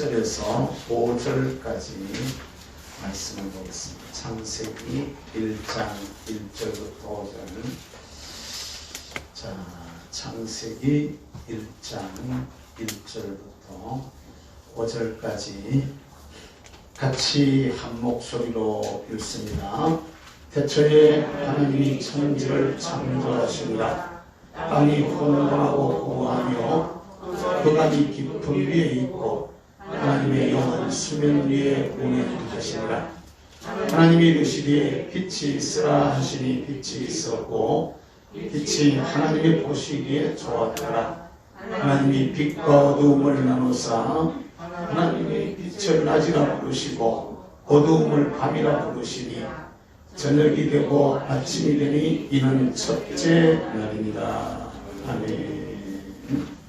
1절에서 5절까지 말씀을 보겠습니다. 창세기 1장 1절부터 5절. 자, 창세기 1장 1절부터 5절까지 같이 한 목소리로 읽습니다. 태초에 하나님이 천지를 창조하시니라. 땅이 혼돈하고 공허하며 흑암이 깊은 위에 있고 하나님의 영은 수면 위에 운행하시니라. 하나님이 이르시기에 빛이 있으라 하시니 빛이 있었고 빛이 하나님이 보시기에 좋았더라. 하나님이 빛과 어두움을 나누사 하나님이 빛을 낮이라 부르시고 어두움을 밤이라 부르시니 저녁이 되고 아침이 되니 이는 첫째 날입니다. 아멘. 아멘.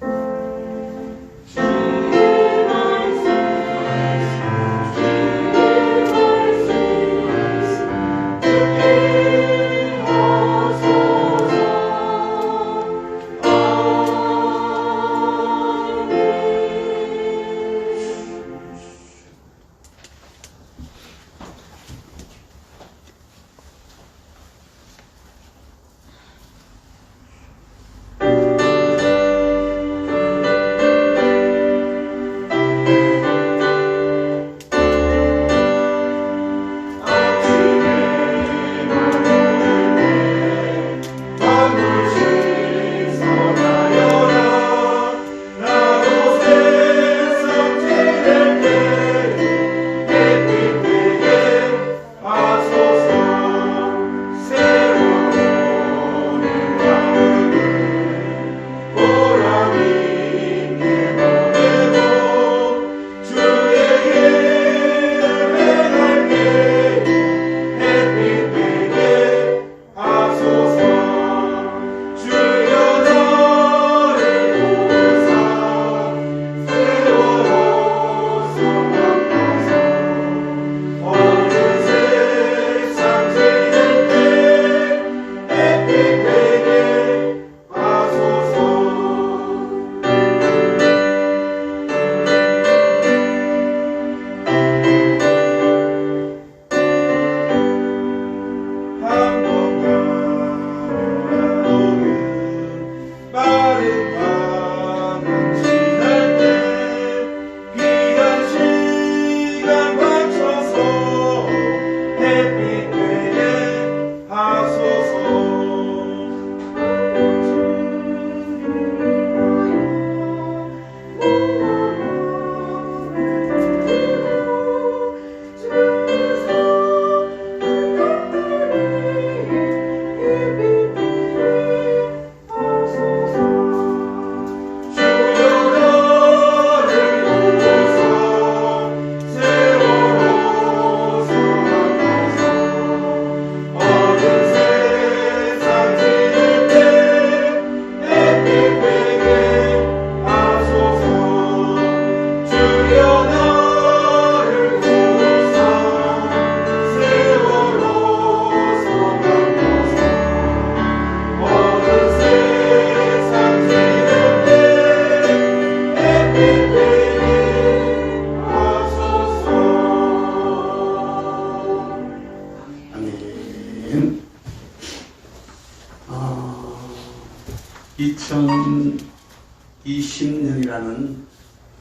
2020년이라는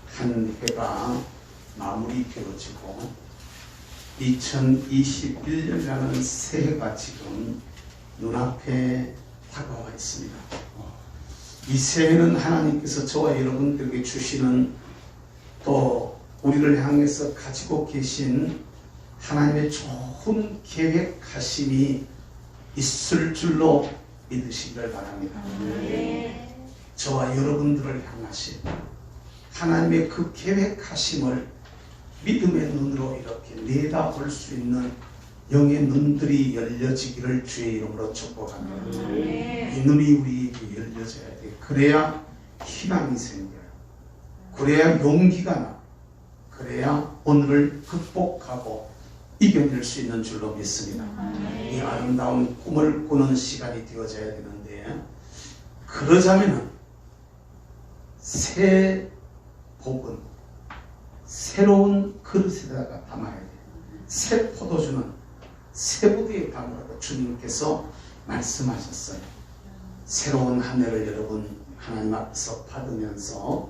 한 해가 마무리되어지고 2021년이라는 새해가 지금 눈앞에 다가와 있습니다. 이 새해는 하나님께서 저와 여러분들에게 주시는 또 우리를 향해서 가지고 계신 하나님의 좋은 계획하심이 있을 줄로 믿으시기를 바랍니다. 저와 여러분들을 향하신 하나님의 그 계획하심을 믿음의 눈으로 이렇게 내다볼 수 있는 영의 눈들이 열려지기를 주의 이름으로 축복합니다. 이 눈이 우리에게 열려져야 돼. 그래야 희망이 생겨요. 그래야 용기가 나. 그래야 오늘을 극복하고 이겨낼 수 있는 줄로 믿습니다. 이 아름다운 꿈을 꾸는 시간이 되어져야 되는데, 그러자면은 새 복은 새로운 그릇에다가 담아야 돼. 새 포도주는 새 부대에 담으라고 주님께서 말씀하셨어요. 새로운 한 해를 여러분 하나님 앞에서 받으면서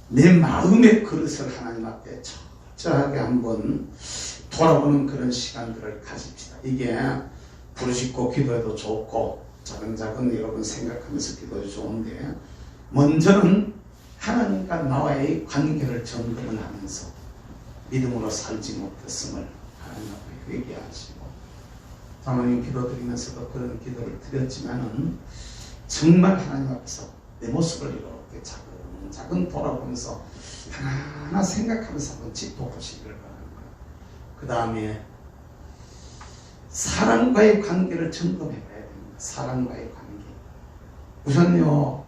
내 마음의 그릇을 하나님 앞에 철저하게 한번 돌아보는 그런 시간들을 가집시다. 이게 부르짖고 기도해도 좋고 작은 여러분 생각하면서 기도해도 좋은데, 먼저는 하나님과 나와의 관계를 점검을 하면서 믿음으로 살지 못했음을 하나님 앞에 회개하시고, 사모님 기도드리면서도 그런 기도를 드렸지만은 정말 하나님 앞에서 내 모습을 이렇게 차근차근 돌아보면서 하나하나 생각하면서 한번 짚어보시기를 바랍니다. 그 다음에 사랑과의 관계를 점검해 봐야 됩니다. 사랑과의 관계. 우선요,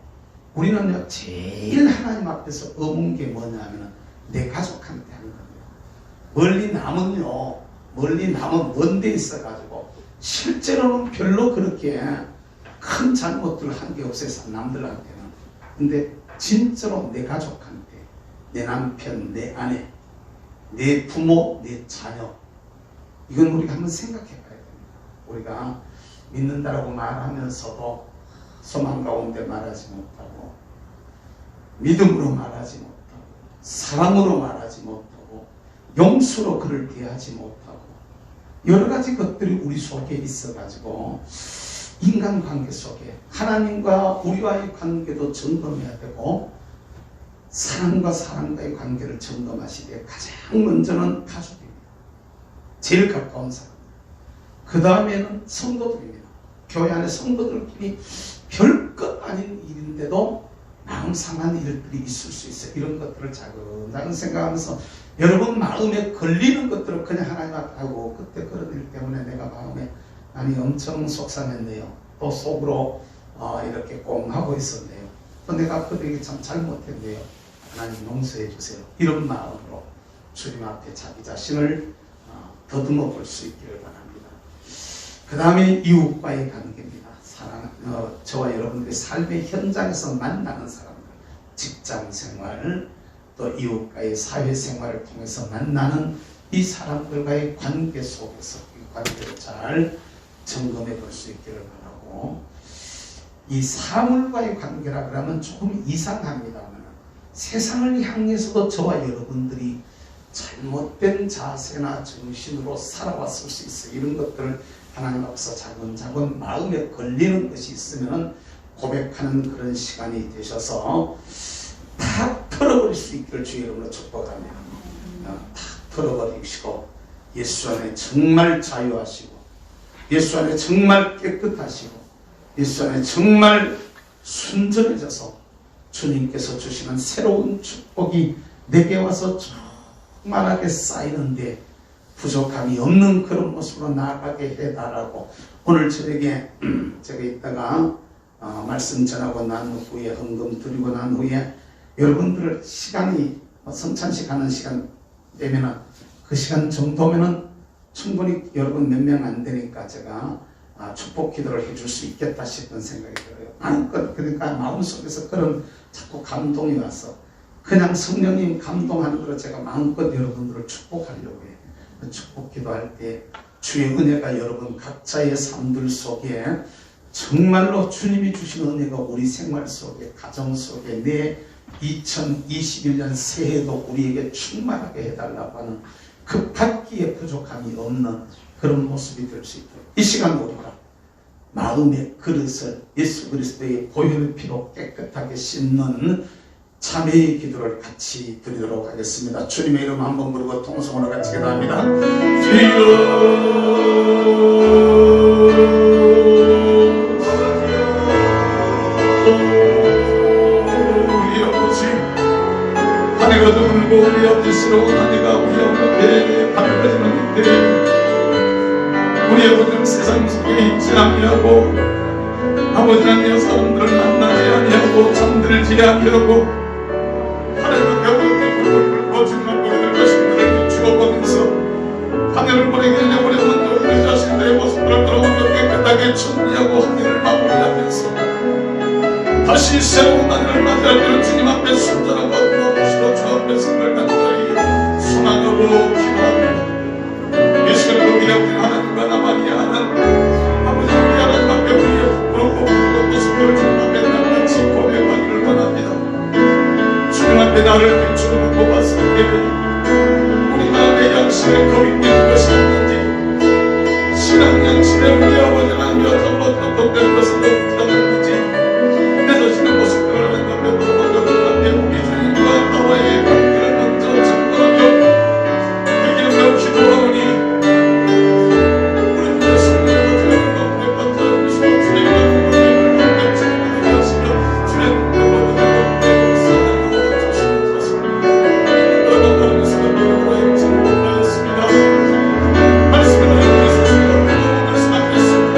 우리는요, 제일 하나님 앞에서 의문 게 뭐냐면 내 가족한테 하는 겁니다. 멀리 남은 먼 데 있어가지고 실제로는 별로 그렇게 큰 잘못들을 한 게 없어서 남들한테는. 근데 진짜로 내 가족한테, 내 남편, 내 아내, 내 부모, 내 자녀, 이건 우리가 한번 생각해 봐야 됩니다. 우리가 믿는다라고 말하면서도 소망 가운데 말하지 못하고, 믿음으로 말하지 못하고, 사랑으로 말하지 못하고, 용서로 그를 대하지 못하고, 여러 가지 것들이 우리 속에 있어가지고 인간관계 속에 하나님과 우리와의 관계도 점검해야 되고, 사랑과 사랑과의 관계를 점검하시기에 가장 먼저는 가족입니다. 제일 가까운 사람. 그 다음에는 성도들입니다. 교회 안에 성도들끼리 별것 아닌 일인데도 마음 상한 일들이 있을 수 있어요. 이런 것들을 차근차근 생각하면서 여러분 마음에 걸리는 것들을 그냥 하나님 앞에 하고, 그때 그런 일 때문에 내가 마음에 많이 엄청 속상했네요. 또 속으로 이렇게 꽁하고 있었네요. 또 내가 그들에게 참 잘못했네요. 하나님 용서해 주세요. 이런 마음으로 주님 앞에 자기 자신을 더듬어 볼 수 있기를 바랍니다. 그 다음에 이웃과의 관계입니다. 저와 여러분들의 삶의 현장에서 만나는 사람들, 직장 생활, 또 이웃과의 사회생활을 통해서 만나는 이 사람들과의 관계 속에서 이 관계를 잘 점검해 볼 수 있기를 바라고, 이 사물과의 관계라 그러면 조금 이상합니다만 세상을 향해서도 저와 여러분들이 잘못된 자세나 정신으로 살아왔을 수 있어요. 이런 것들을 하나님 앞에서 차근차근 마음에 걸리는 것이 있으면 고백하는 그런 시간이 되셔서 다 털어버릴 수 있기를 주의 이름으로 축복합니다. 다 털어버리시고 예수 안에 정말 자유하시고, 예수 안에 정말 깨끗하시고, 예수 안에 정말 순전해져서 주님께서 주시는 새로운 축복이 내게 와서 충만하게 쌓이는데 부족함이 없는 그런 모습으로 나아가게 해달라고, 오늘 저에게 제가 이따가 말씀 전하고 난 후에 헌금 드리고 난 후에 여러분들 시간이 성찬식 하는 시간 되면은 그 시간 정도면은 충분히 여러분 몇 명 안 되니까 제가 축복 기도를 해줄 수 있겠다 싶은 생각이 들어요. 마음껏, 그러니까 마음속에서 그런 자꾸 감동이 와서 그냥 성령님 감동하는 대로 제가 마음껏 여러분들을 축복하려고 해요. 축복 기도할 때 주의 은혜가 여러분 각자의 삶들 속에 정말로 주님이 주신 은혜가 우리 생활 속에, 가정 속에, 내 2021년 새해도 우리에게 충만하게 해달라고 하는 그 받기에 부족함이 없는 그런 모습이 될 수 있도록 이 시간 우리가 마음의 그릇을 예수 그리스도의 보혈의 피로 깨끗하게 씻는 참회의 기도를 같이 드리도록 하겠습니다. 주님의 이름 한번 부르고 통성으로 같이 기도합니다. 우리 아버지, 하늘과 더불고 우리 아버지스러운 하늘과 우리 아버지의 바라지는 때 우리 아버지는 세상 속에 있지 아니하고, 아버지 하나님 사람들을 만나지 아니하고 잠들지 아니하고 하늘과 벽을 불고 정말 우리들 자신들을 죽어보면서 하늘을 보내길래 우리 먼저 우리 자신들의 모습을 돌아보며 깨끗하게 정리하고 하늘을 마무리하면서 다시 새로운 하늘을 맞이할 때는 주님 앞에 순전하고 무엇으로 주 앞에 선을 간절히 때문에 우리 마음의 양심에 거인된 것이 없는지, 신앙 양심에 우리 아버지 하나님 여전로 단독된 것은 없는지, 내 자신의 모습들을 한다면 우리 주님과 나와의 관계를 먼저 증거하며 그에게 기도하오니 우리 주의 성령으로 주의 가운데 감사하시고 주의 가운데 감사하시며 주의 가운데 사랑하고 주시는 것을 여러분 사랑으로 증거하였습니다. 말씀을 우리 스스로 말씀하셨습니다.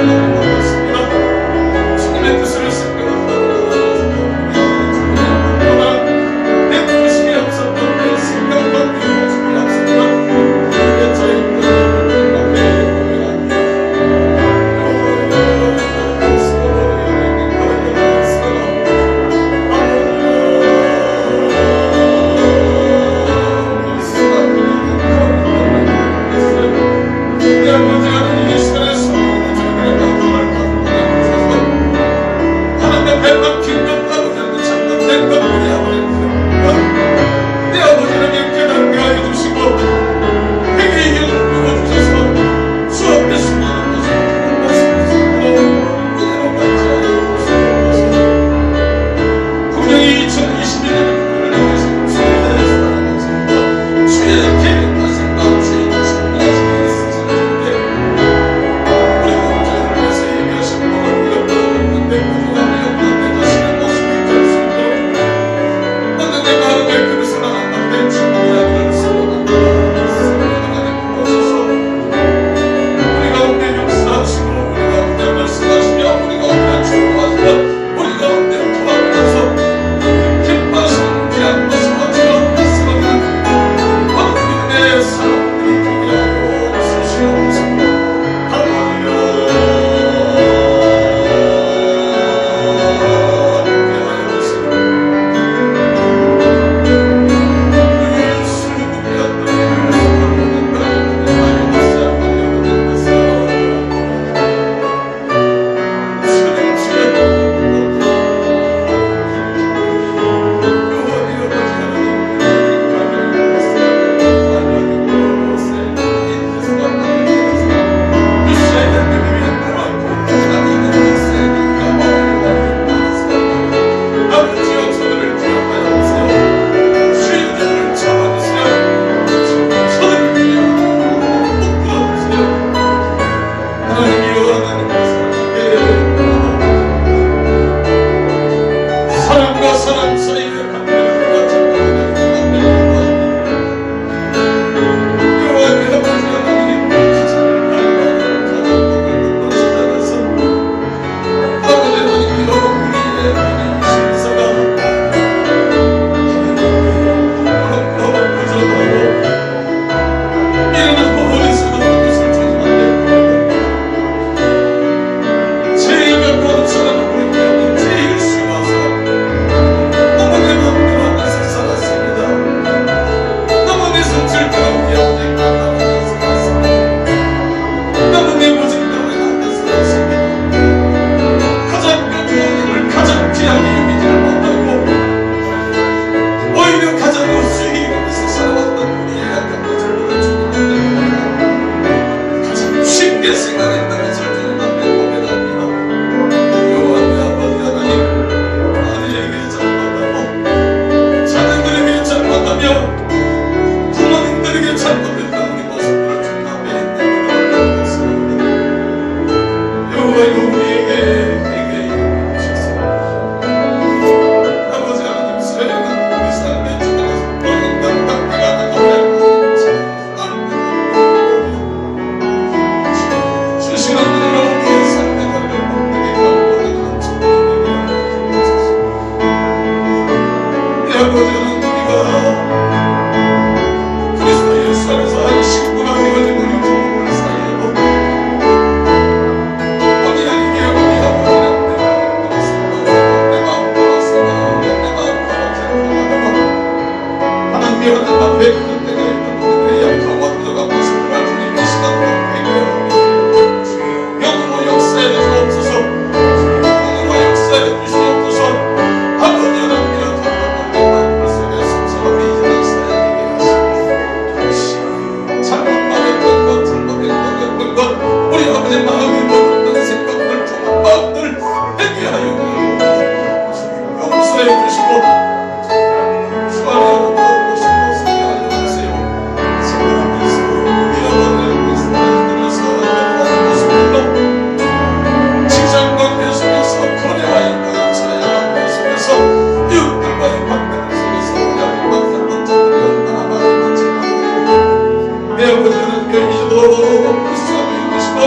우리 아버지 하나님께 이제도 불쌍히 여기시고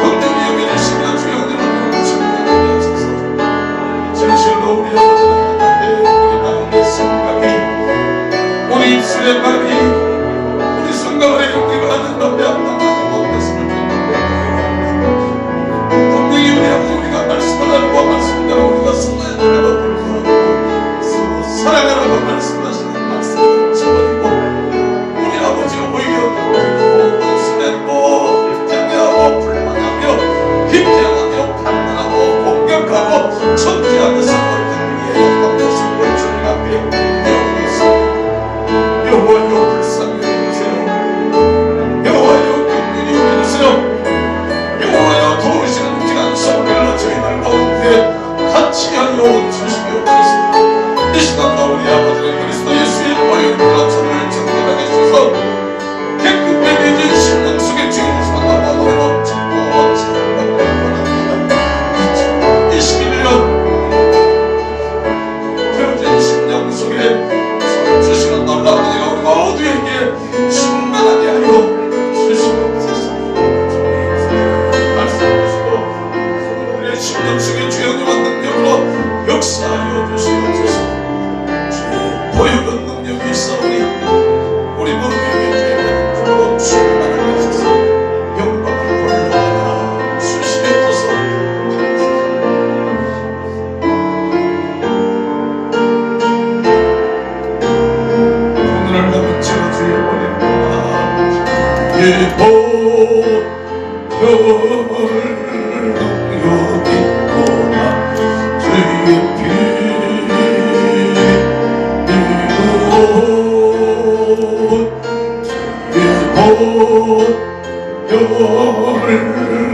긍휼히 여겨주시며 주여 하나님 충만하게 하소서. 진실로 우리 아버지 하나님께 우리 마음의 생각이 우리 입술의 말이 우리 생각에 우리가 하는 앞에 합당하지 못했음을 분명히 우리 아버지 우리가 말씀을 알고 말씀대로 우리가 성화에 들어가 불구하고 사랑하라고 말씀하시는 말씀을 저버리고 우리 아버지 오히려 돌이고 수냈고 장애하고 불만하며 비평하며 판단하고 공격하고 천지하면서 모든 일에 욕한 모습을 주님 앞에 여기서 여호와여 불쌍히 여겨주세요. 여호와여 긍휼히 여겨주세요. 여호와여 도우시는 귀한 손길로 저희들 가운데 같이 하여 주시며 그리스도 이 시간도 우리 아버지는 그리스도 예수의 보혈로 저를 정결하게 주셔서 깨끗게 되어진 심령 속에 주인 사랑과 노래로 짓고 찬양받고 원합니다. 2021년 되어진 심령 속에 서로 주시는 놀라운 은혜가 우리 모두에게 충만하게 하여 주시옵소서. 말씀하시고 우리의 심령 속에 주의 은혜와 능력으로 역사하여 주시옵소서. 주의 보혈은 능력이 있사오니 우리 모두에게 주의 능력으로 충만하게 하소서. 영광을 올라가 주시옵소서. 오늘을 가르쳐 주의 보내라 예보혈 여기 있구나 주의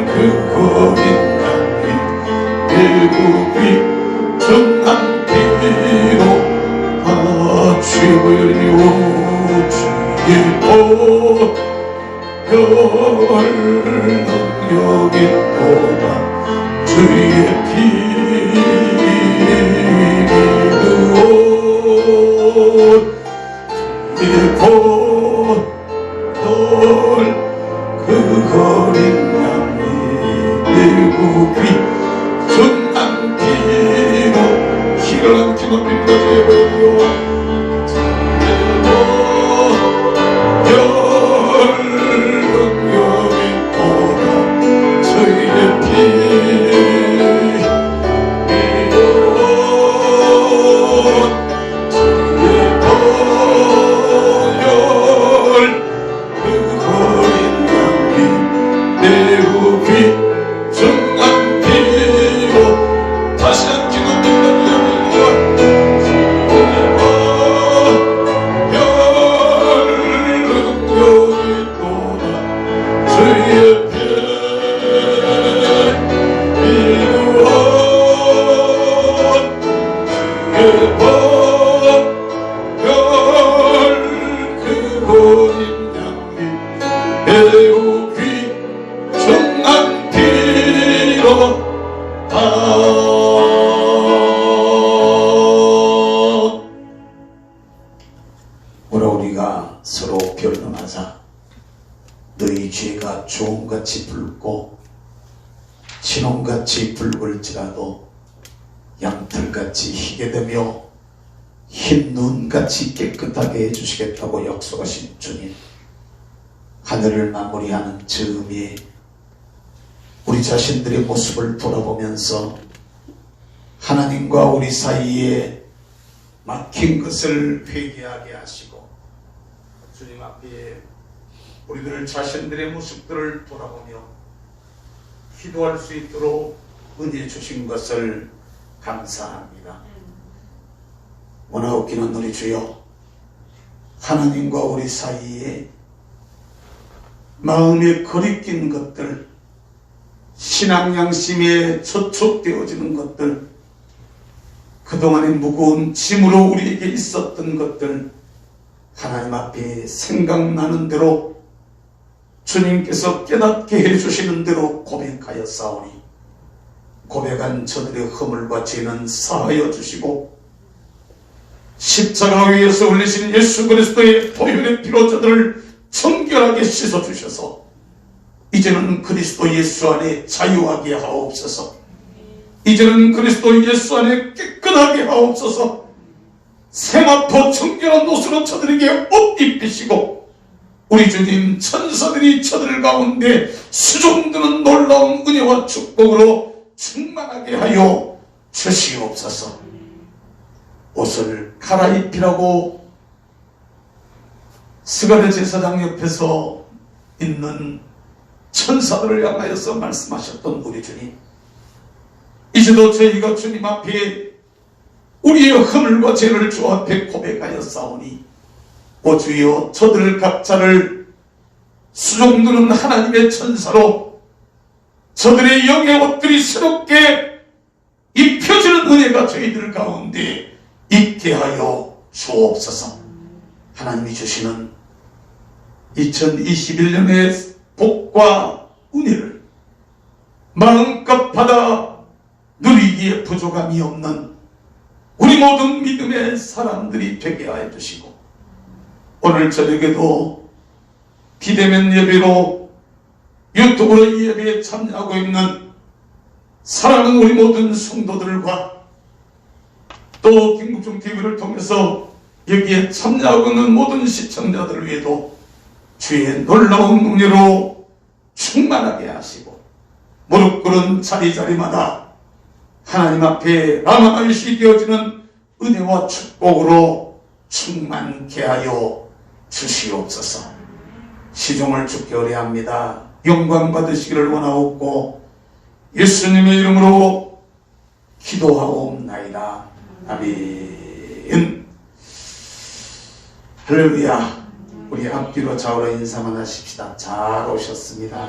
그 거린 땅이 대국이 정한 피로 주의 보혈 능력이 보다 주의 그 거린 땅이 대국이 정한 피로 기를 안기 높입니다. 주의 보혈 오늘 우리가 서로 변론하자. 너희 죄가 주홍같이 붉고 진홍같이 붉을지라도 양털같이 희게 되며 흰 눈같이 깨끗하게 해주시겠다고 약속하신 주님, 하늘을 마무리하는 즈음에 우리 자신들의 모습을 돌아보면서 하나님과 우리 사이에 막힌 것을 회개하게 하시고 주님 앞에 우리들 자신들의 모습들을 돌아보며 기도할 수 있도록 은혜 주신 것을 감사합니다. 원하옵기는 우리 주여, 하나님과 우리 사이에 마음에 거리낀 것들, 신앙 양심에 저촉되어지는 것들, 그동안의 무거운 짐으로 우리에게 있었던 것들 하나님 앞에 생각나는 대로 주님께서 깨닫게 해주시는 대로 고백하였사오니 고백한 저들의 허물과 죄는 사하여 주시고 십자가 위에서 흘리신 예수 그리스도의 보혈의 피로 저들을 정결 정결하게 씻어주셔서 이제는 그리스도 예수 안에 자유하게 하옵소서. 이제는 그리스도 예수 안에 깨끗하게 하옵소서. 세마포 정결한 옷으로 저들에게 옷 입히시고 우리 주님 천사들이 저들 가운데 수종드는 놀라운 은혜와 축복으로 충만하게 하여 주시옵소서. 옷을 갈아입히라고 스가랴 제사장 옆에서 있는 천사들을 향하여서 말씀하셨던 우리 주님, 이제도 저희가 주님 앞에 우리의 허물과 죄를 주 앞에 고백하여 싸우니 오 주여 저들 각자를 수종드는 하나님의 천사로 저들의 영의 옷들이 새롭게 입혀지는 은혜가 저희들 가운데 있게 하여 주옵소서. 하나님이 주시는 2021년의 복과 은혜를 마음껏 받아 누리기에 부족함이 없는 우리 모든 믿음의 사람들이 되게 하여 주시고, 오늘 저녁에도 비대면 예배로 유튜브로 이 예배에 참여하고 있는 사랑하는 우리 모든 성도들과 또 김국중TV를 통해서 여기에 참여하고 있는 모든 시청자들을 위해도 주의 놀라운 은혜로 충만하게 하시고 무릎 꿇은 자리자리마다 하나님 앞에 라마나이시 되어지는 은혜와 축복으로 충만케 하여 주시옵소서. 시종을 주께 의뢰합니다. 영광 받으시기를 원하옵고 예수님의 이름으로 기도하옵나이다. 아멘. 할렐루야. 우리 앞뒤로 좌우로 인사만 하십시다. 잘 오셨습니다.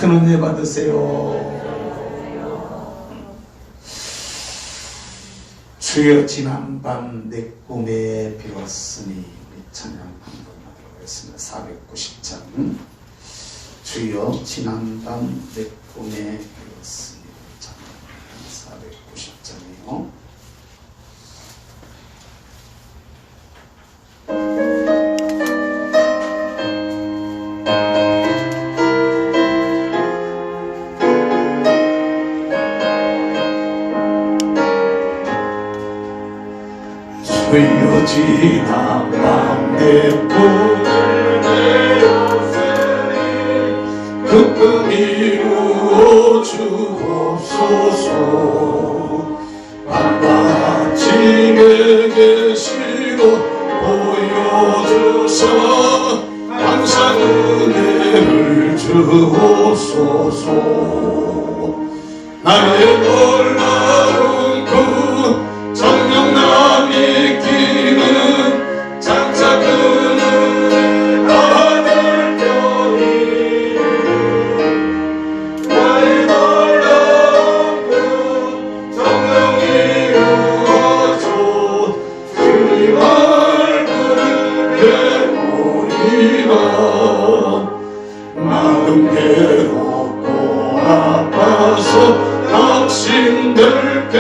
큰 은혜 받으세요. 주여 지난밤 내 꿈에 비었으니, 우리 찬양 한번 하도록 하겠습니다. 490장. 주여 지난밤 내 꿈에 비었으니, 찬양 490장이요. 주여 지난밤 내 꿈을 내었으니 그 꿈 이루어 주옵소서. 밤과 집에 계시고 보여주사 항상 은혜를 주옵소서. 나의 놀라운 그 정령남 이기는 장차 그는 아들 편이 나의 놀라운 그 정령 이루어져 주님 얼굴을 배우리라. 마음 괴롭고 아파서 낙심될 때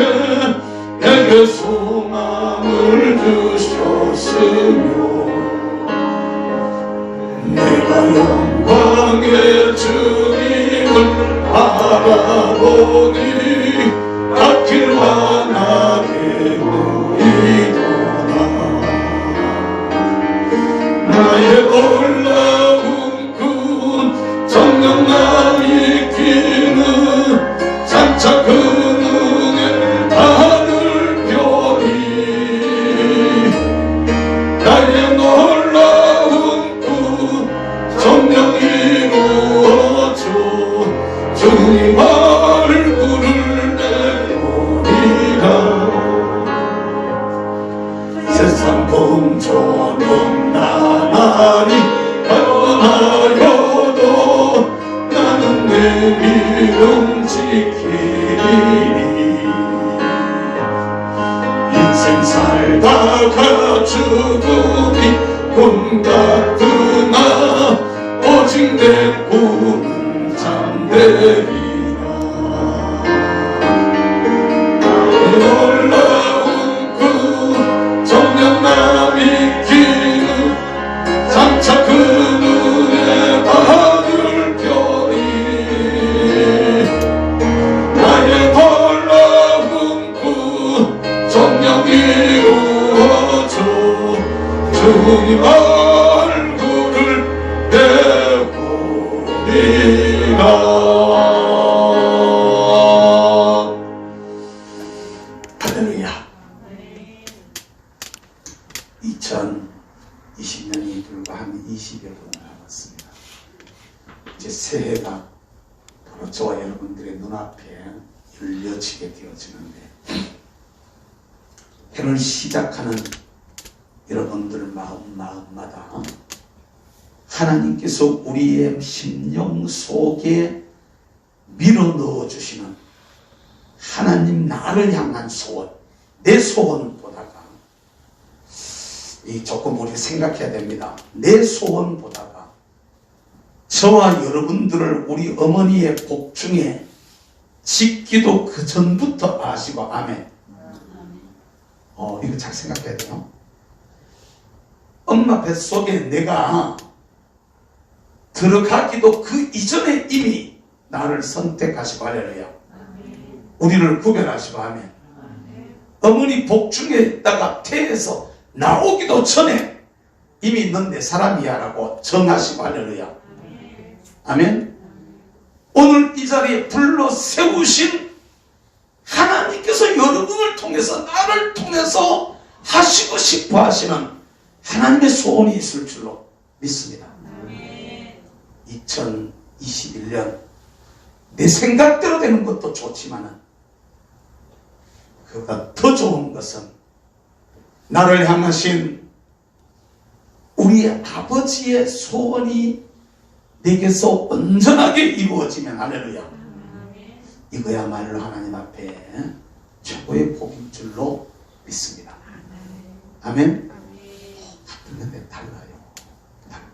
내게 소망을 주셨으며 내가 영광의 주님을 바라보니 앞길 환하게 보이도다. 나의 놀라운 군 정령남 이기는 장차 그능의 아들 별이 나의 놀라운 군 정령 이루어져 주님 얼굴을 내보리라. 세상 범조는 나날이 변하여도 나는 내 믿음 지키리니. 인생 살다가 죽음이 꿈 같으나 오직 내 꿈은 잠되리라. 놀라운 그 정령남 이기는 얼굴을 배우리라. 할렐루야. 2020년이 불과 한 20여 분 남았습니다. 이제 새해가 바로 저와 여러분들의 눈앞에 열려지게 되어지는데, 해를 시작하는 여러분들 마음마다 하나님께서 우리의 심령 속에 밀어넣어 주시는 하나님 나를 향한 소원, 내 소원보다가, 이 조금 우리 생각해야 됩니다. 내 소원보다가 저와 여러분들을 우리 어머니의 복중에 짓기도 그 전부터 아시고, 아멘. 이거 잘 생각해야 돼요. 엄마 뱃속에 내가 들어가기도 그 이전에 이미 나를 선택하시고, 할렐루야. 우리를 구별하시고, 아멘. 어머니 복중에다가 태에서 나오기도 전에 이미 넌 내 사람이야 라고 정하시고, 할렐루야. 아멘. 오늘 이 자리에 불러 세우신 하나님께서 여러분을 통해서, 나를 통해서 하시고 싶어 하시는 하나님의 소원이 있을 줄로 믿습니다. 2021년 내 생각대로 되는 것도 좋지만은, 그보다 더 좋은 것은 나를 향하신 우리 아버지의 소원이 내게서 온전하게 이루어지면, 할렐루야, 이거야말로 하나님 앞에 최고의 복인 줄로 믿습니다. 아멘. 같은 건데 달라요. 달라.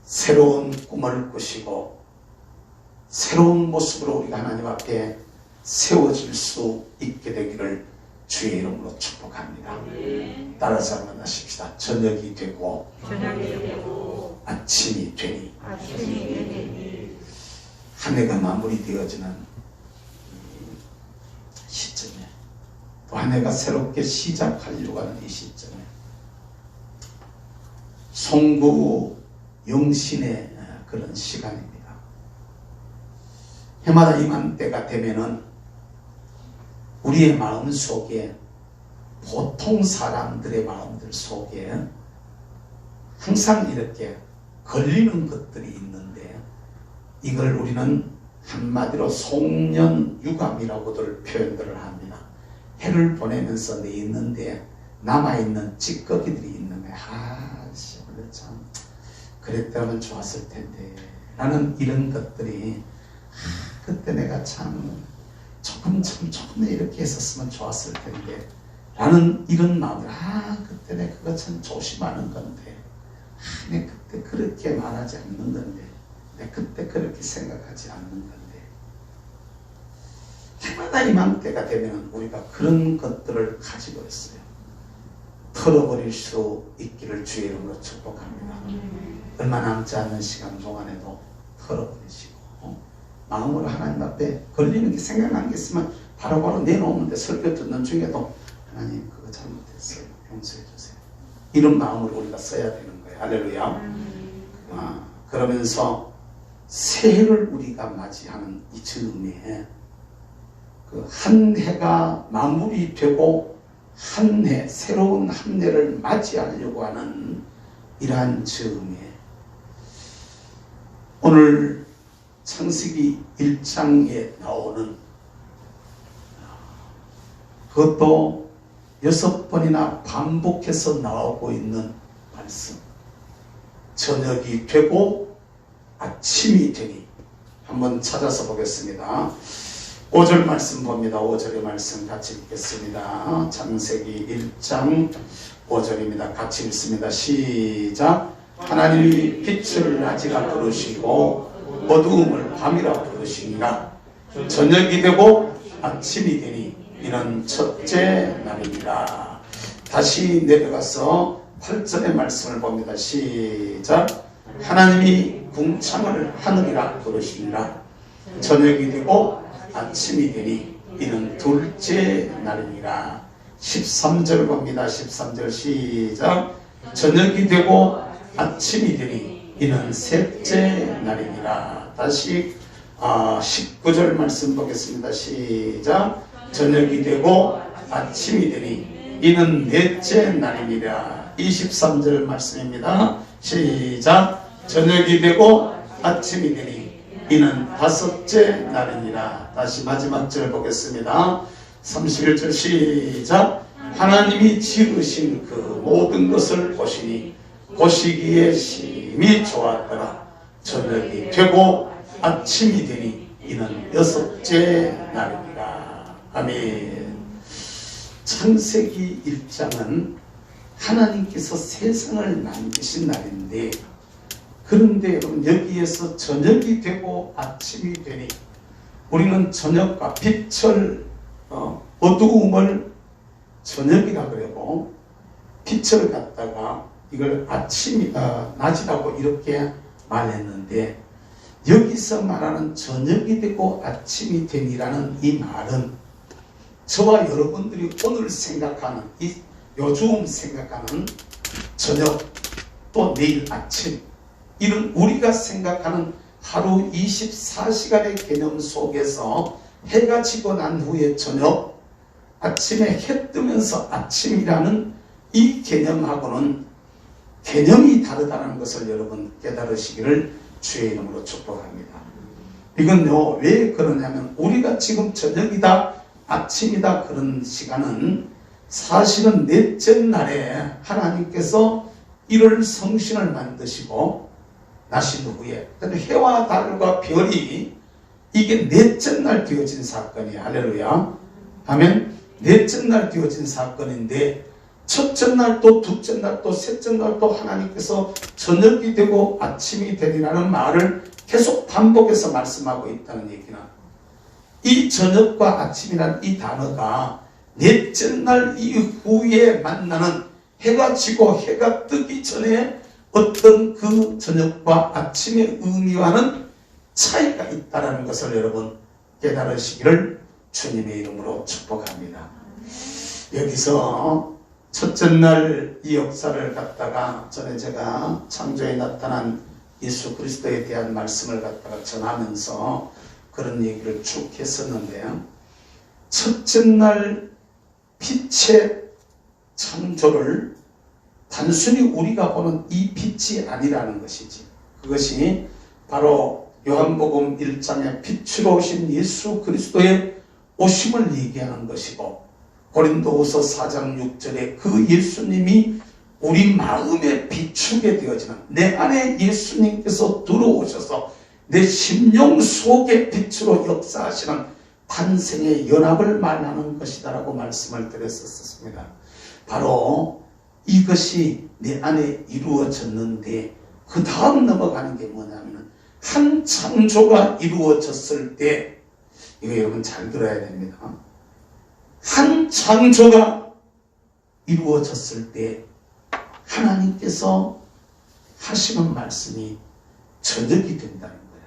새로운 꿈을 꾸시고 새로운 모습으로 우리가 하나님 앞에 세워질 수 있게 되기를 주의 이름으로 축복합니다. 따라서 한번 하십시다. 저녁이 되고 아침이 되니 한 해가 마무리되어지는 시점에, 또 한 해가 새롭게 시작하려고 하는 이 시점에, 송구 영신의 그런 시간입니다. 해마다 이맘때가 되면은 우리의 마음 속에, 보통 사람들의 마음들 속에 항상 이렇게 걸리는 것들이 있는데, 이걸 우리는 한마디로 송년유감이라고들 표현들을 합니다. 해를 보내면서 내 있는데 남아있는 찌꺼기들이 있는데, 원래 참 그랬다면 좋았을 텐데 라는 이런 것들이, 그때 내가 참 조금 이렇게 했었으면 좋았을 텐데 라는 이런 마음들, 그때 내가 그거 참 조심하는 건데, 내가 그때 그렇게 말하지 않는 건데, 내가 그때 그렇게 생각하지 않는 건데, 해마다 이맘때가 되면 우리가 그런 것들을 가지고 있어요. 털어버릴 수 있기를 주의 이름으로 축복합니다. 얼마 남지 않는 시간 동안에도 털어버리시고, 마음으로 하나님 앞에 걸리는 게, 생각나는 게 있으면 바로바로 내놓으는데, 설교 듣는 중에도 하나님 그거 잘못했어요, 용서해 주세요, 이런 마음으로 우리가 써야 되는 거예요. 할렐루야. 그러면서 새해를 우리가 맞이하는 이 즈음에, 그 한 해가 마무리되고 한 해, 새로운 한 해를 맞이하려고 하는 이러한 즈음에, 오늘 창세기 1장에 나오는, 그것도 6번이나 반복해서 나오고 있는 말씀, 저녁이 되고 아침이 되니, 한번 찾아서 보겠습니다. 5절 말씀 봅니다. 5절의 말씀 같이 읽겠습니다. 창세기 1장 5절입니다. 같이 읽습니다. 시작. 하나님이 빛을 낮이라 부르시고 어두움을 밤이라 부르시니라. 저녁이 되고 아침이 되니 이는 첫째 날입니다. 다시 내려가서 8절의 말씀을 봅니다. 시작. 하나님이 궁창을 하늘이라 부르시니라. 저녁이 되고 아침이 되니 이는 둘째 날이니라. 13절 봅니다. 13절 시작. 저녁이 되고 아침이 되니 이는 셋째 날이니라. 다시 19절 말씀 보겠습니다. 시작. 저녁이 되고 아침이 되니 이는 넷째 날이니라. 23절 말씀입니다. 시작. 저녁이 되고 아침이 되니 이는 다섯째 날이니라. 다시 마지막 절 보겠습니다. 31절 시작. 하나님이 지으신 그 모든 것을 보시니 보시기에 심히 좋았더라. 저녁이 되고 아침이 되니 이는 여섯째 날이니라. 아멘. 창세기 1장은 하나님께서 세상을 만드신 날인데, 그런데 여러분 여기에서 저녁이 되고 아침이 되니 우리는 저녁과 빛을 어두움을 저녁이라 그러고 빛을 갖다가 이걸 낮이라고 이렇게 말했는데, 여기서 말하는 저녁이 되고 아침이 되니라는 이 말은 저와 여러분들이 오늘 생각하는 요즘 생각하는 저녁 또 내일 아침, 이런 우리가 생각하는 하루 24시간의 개념 속에서 해가 지고 난 후에 저녁, 아침에 해 뜨면서 아침이라는 이 개념하고는 개념이 다르다는 것을 여러분 깨달으시기를 주의 이름으로 축복합니다. 이건요 왜 그러냐면, 우리가 지금 저녁이다 아침이다 그런 시간은 사실은 넷째 날에 하나님께서 일월 성신을 만드시고 나신 후에 해와 달과 별이 이게 넷째 날 되어진 사건이에요. 할렐루야. 아멘. 넷째 날 되어진 사건인데, 첫째 날 또 둘째 날 또 셋째 날 또 하나님께서 저녁이 되고 아침이 되리라는 말을 계속 반복해서 말씀하고 있다는 얘기는, 이 저녁과 아침이라는 이 단어가 넷째 날 이후에 만나는 해가 지고 해가 뜨기 전에 어떤 그 저녁과 아침의 의미와는 차이가 있다는 것을 여러분 깨달으시기를 주님의 이름으로 축복합니다. 여기서 첫째 날 이 역사를 갖다가 전에 제가 창조에 나타난 예수 그리스도에 대한 말씀을 갖다가 전하면서 그런 얘기를 쭉 했었는데요. 첫째 날 빛의 창조를 단순히 우리가 보는 이 빛이 아니라는 것이지, 그것이 바로 요한복음 1장에 빛으로 오신 예수 그리스도의 오심을 얘기하는 것이고, 고린도후서 4장 6절에 그 예수님이 우리 마음에 비추게 되어지는, 내 안에 예수님께서 들어오셔서 내 심령 속에 빛으로 역사하시는 탄생의 연합을 말하는 것이다라고 말씀을 드렸었습니다. 바로 이것이 내 안에 이루어졌는데, 그 다음 넘어가는 게 뭐냐면, 한 창조가 이루어졌을 때, 이거 여러분 잘 들어야 됩니다. 한 창조가 이루어졌을 때 하나님께서 하시는 말씀이 저녁이 된다는 거예요.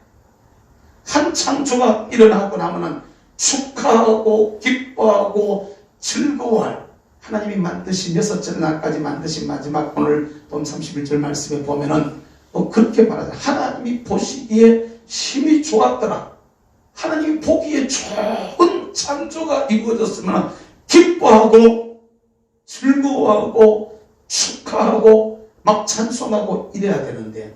한 창조가 일어나고 나면은 축하하고 기뻐하고 즐거워할, 하나님이 만드신 여섯째 날까지 만드신 마지막 오늘 봄 31절 말씀에 보면은 그렇게 말하죠. 하나님이 보시기에 심히 좋았더라. 하나님이 보기에 좋은 창조가 이루어졌으면 기뻐하고 즐거워하고 축하하고 막 찬송하고 이래야 되는데,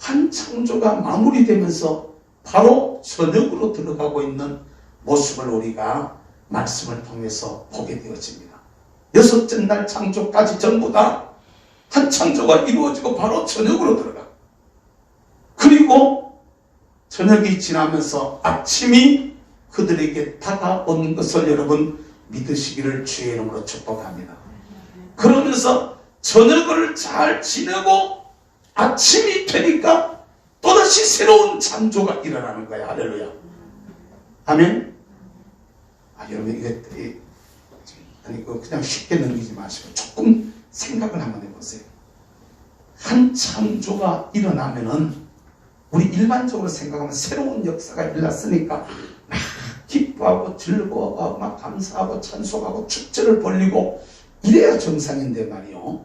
한 창조가 마무리되면서 바로 저녁으로 들어가고 있는 모습을 우리가 말씀을 통해서 보게 되어집니다. 여섯째 날 창조까지 전부 다 한 창조가 이루어지고 바로 저녁으로 들어가. 그리고 저녁이 지나면서 아침이 그들에게 다가온 것을 여러분 믿으시기를 주의 이름으로 축복합니다. 그러면서 저녁을 잘 지내고 아침이 되니까 또다시 새로운 창조가 일어나는 거야. 할렐루야. 아멘. 여러분 이게 그냥 쉽게 넘기지 마시고 조금 생각을 한번 해보세요. 한 창조가 일어나면은 우리 일반적으로 생각하면 새로운 역사가 일어났으니까 막 기뻐하고 즐거워하고 막 감사하고 찬송하고 축제를 벌리고 이래야 정상인데 말이요.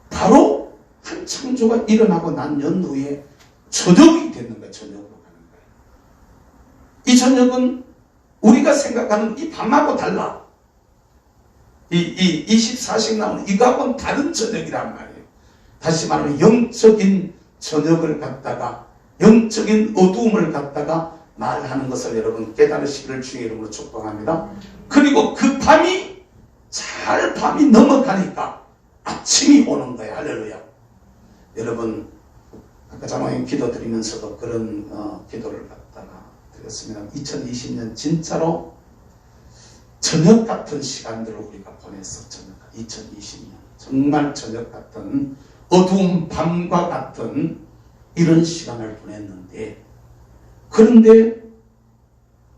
바로 한 창조가 일어나고 난 연후에 저녁이 되는 거예요. 저녁으로 가는 거예요. 이 저녁은 우리가 생각하는 이 밤하고 달라. 이 24씩 나오는 이거하고는 다른 저녁이란 말이에요. 다시 말하면 영적인 저녁을 갖다가 영적인 어두움을 갖다가 말하는 것을 여러분 깨달으시기를 주의 이름으로 축복합니다. 그리고 그 밤이 잘 밤이 넘어가니까 아침이 오는 거예요. 할렐루야. 여러분 아까 장로님 기도 드리면서도 그런 기도를 갖다가 드렸습니다. 2020년 진짜로 저녁 같은 시간들을 우리가 보냈어. 저녁 2020년 정말 저녁 같은 어두운 밤과 같은 이런 시간을 보냈는데, 그런데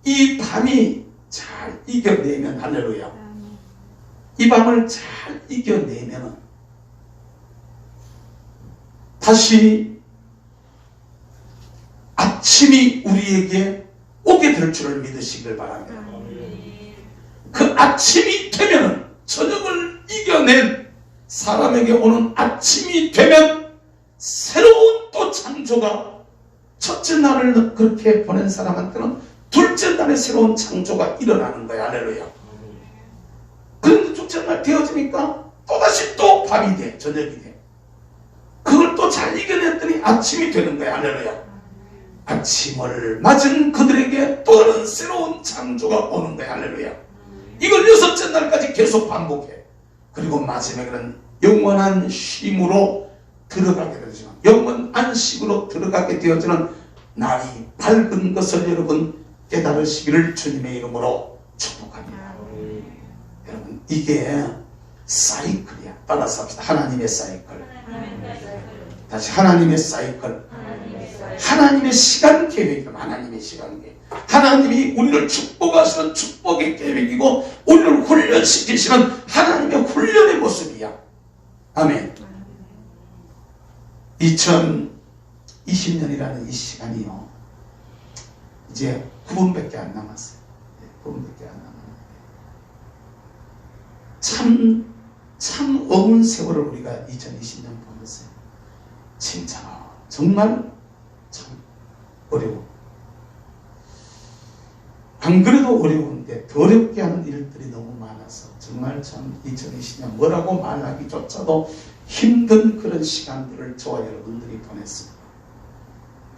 이 밤이 잘 이겨내면, 할렐루야, 이 밤을 잘 이겨내면 다시 아침이 우리에게 오게 될 줄을 믿으시길 바랍니다. 그 아침이 되면, 저녁을 이겨낸 사람에게 오는 아침이 되면 새로운 또 창조가, 첫째 날을 그렇게 보낸 사람한테는 둘째 날에 새로운 창조가 일어나는 거야. 할렐루야. 그런데 둘째 날 되어지니까 또다시 또 밤이 돼. 저녁이 돼. 그걸 또 잘 이겨냈더니 아침이 되는 거야. 할렐루야. 아침을 맞은 그들에게 또 다른 새로운 창조가 오는 거야. 할렐루야. 이걸 여섯째 날까지 계속 반복해. 그리고 마지막에는 영원한 쉼으로 들어가게 되지만, 영원 안식으로 들어가게 되어지는 날이 밝은 것을 여러분 깨달으시기를 주님의 이름으로 축복합니다. 여러분 이게 사이클이야. 따라서 합시다. 하나님의 사이클. 다시 하나님의 사이클. 하나님의 시간 계획이다. 하나님의 시간 계획. 하나님이 우리를 축복하시는 축복의 계획이고 우리를 훈련시키시는 하나님의 훈련의 모습이야. 아멘. 2020년이라는 이 시간이요, 이제 9분밖에 안 남았어요. 9분밖에 안 남았는데 참 어문 세월을 우리가 2020년 보냈어요. 진짜 정말 참 어려워. 안 그래도 어려운데 더 어렵게 하는 일들이 너무 많아서 정말 참 2020년 뭐라고 말하기조차도 힘든 그런 시간들을 저와 여러분들이 보냈습니다.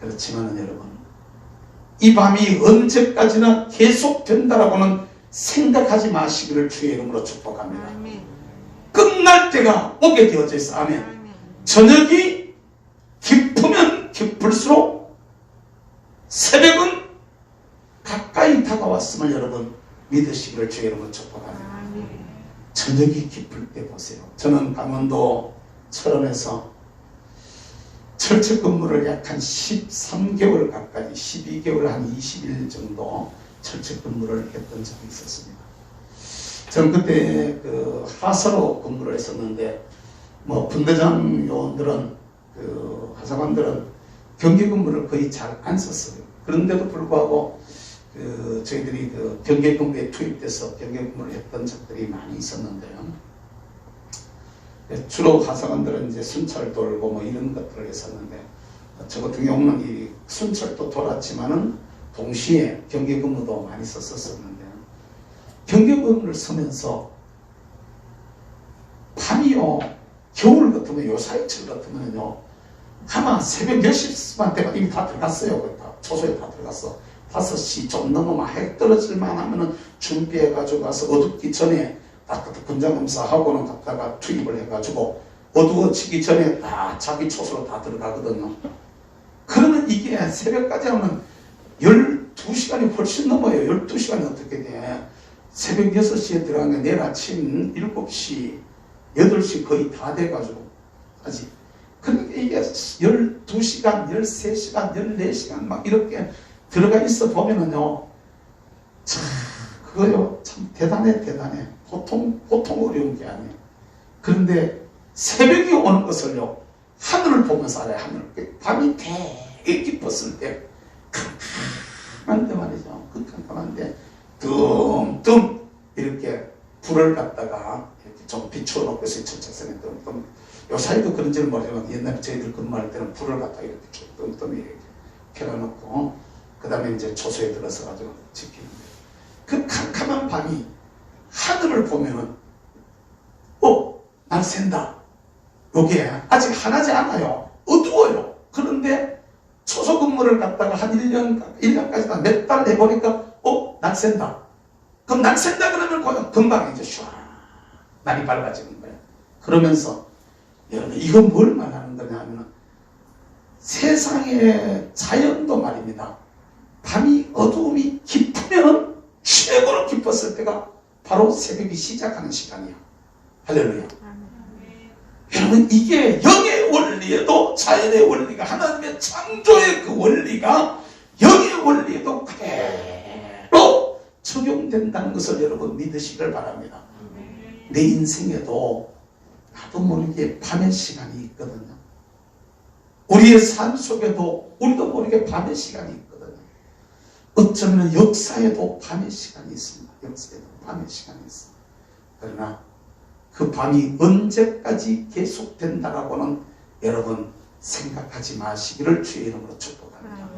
그렇지만 여러분, 이 밤이 언제까지나 계속된다라고는 생각하지 마시기를 주의 이름으로 축복합니다. 끝날 때가 오게 되어져 있어. 아멘. 저녁이 깊으면 깊을수록 새벽은 가까이 다가왔음을 여러분 믿으시기를 주의 이름으로 축복합니다. 저녁이 깊을 때 보세요. 저는 강원도 철원에서 철책 근무를 약 한 13개월 가까이, 12개월 한 20일 정도 철책 근무를 했던 적이 있었습니다. 저는 그때 그 하사로 근무를 했었는데, 뭐 분대장 요원들은, 그 하사관들은 경계 근무를 거의 잘 안 썼어요. 그런데도 불구하고 저희들이 그 경계 근무에 투입돼서 경계 근무를 했던 적들이 많이 있었는데요. 주로 하사관들은 이제 순찰 돌고 뭐 이런 것들을 했었는데, 저 같은 경우는 이 순찰도 돌았지만은 동시에 경계 근무도 많이 썼었는데, 경계 근무를 서면서 밤이요, 겨울 같으면 요사이철 같으면요, 아마 새벽 몇 시만 되면 이미 다 들어갔어요. 초소에 다 들어갔어. 5시 좀 넘으면 해 떨어질만 하면은 준비해가지고 가서 어둡기 전에 딱 군장검사하고는 갔다가 투입을 해가지고 어두워지기 전에 다 자기 초소로 다 들어가거든요. 그러면 이게 새벽까지 하면 12시간이 훨씬 넘어요. 12시간이 어떻게 돼. 새벽 6시에 들어간 게 내일 아침 7시, 8시 거의 다 돼가지고 아직. 그러니까 이게 12시간, 13시간, 14시간 막 이렇게 들어가 있어 보면은요, 참, 그거요, 참 대단해. 보통 어려운 게 아니에요. 그런데 새벽이 오는 것을요, 하늘을 보면서 알아요. 하늘. 밤이 되게 깊었을 때, 캄캄한데 말이죠. 그 캄캄. 깜깜한데 뜸뜸 이렇게 불을 갖다가 이렇게 좀 비춰놓고 있어요. 첫차선에 뜸뜸. 요사이도 그런지는 모르지만 옛날에 저희들 근무할 때는 불을 갖다가 이렇게 뜸뜸 이렇게 켜놓고 그 다음에 이제 초소에 들어서 가지고 지키는데 그 캄캄한 밤이 하늘을 보면은 날 샌다. 요게 아직 하나지 않아요. 어두워요. 그런데 초소 근무를 갖다가 한 1년까지 몇 달 해보니까 날 샌다. 그럼 날 샌다 그러면 금방 이제 슈아 날이 밝아지는 거예요. 그러면서 여러분 이건 뭘 말하는 거냐 하면 세상의 자연도 말입니다. 밤이 어두움이 깊으면 최고로 깊었을 때가 바로 새벽이 시작하는 시간이야. 할렐루야. 여러분 이게 영의 원리에도 자연의 원리가 하나님의 창조의 그 원리가 영의 원리에도 그대로 적용된다는 것을 여러분 믿으시길 바랍니다. 내 인생에도 나도 모르게 밤의 시간이 있거든요. 우리의 삶 속에도 우리도 모르게 밤의 시간이 있거든요. 어쩌면 역사에도 밤의 시간이 있습니다. 역사에도 밤의 시간이 있습니다. 그러나 그 밤이 언제까지 계속된다라고는 여러분 생각하지 마시기를 주의 이름으로 축복합니다.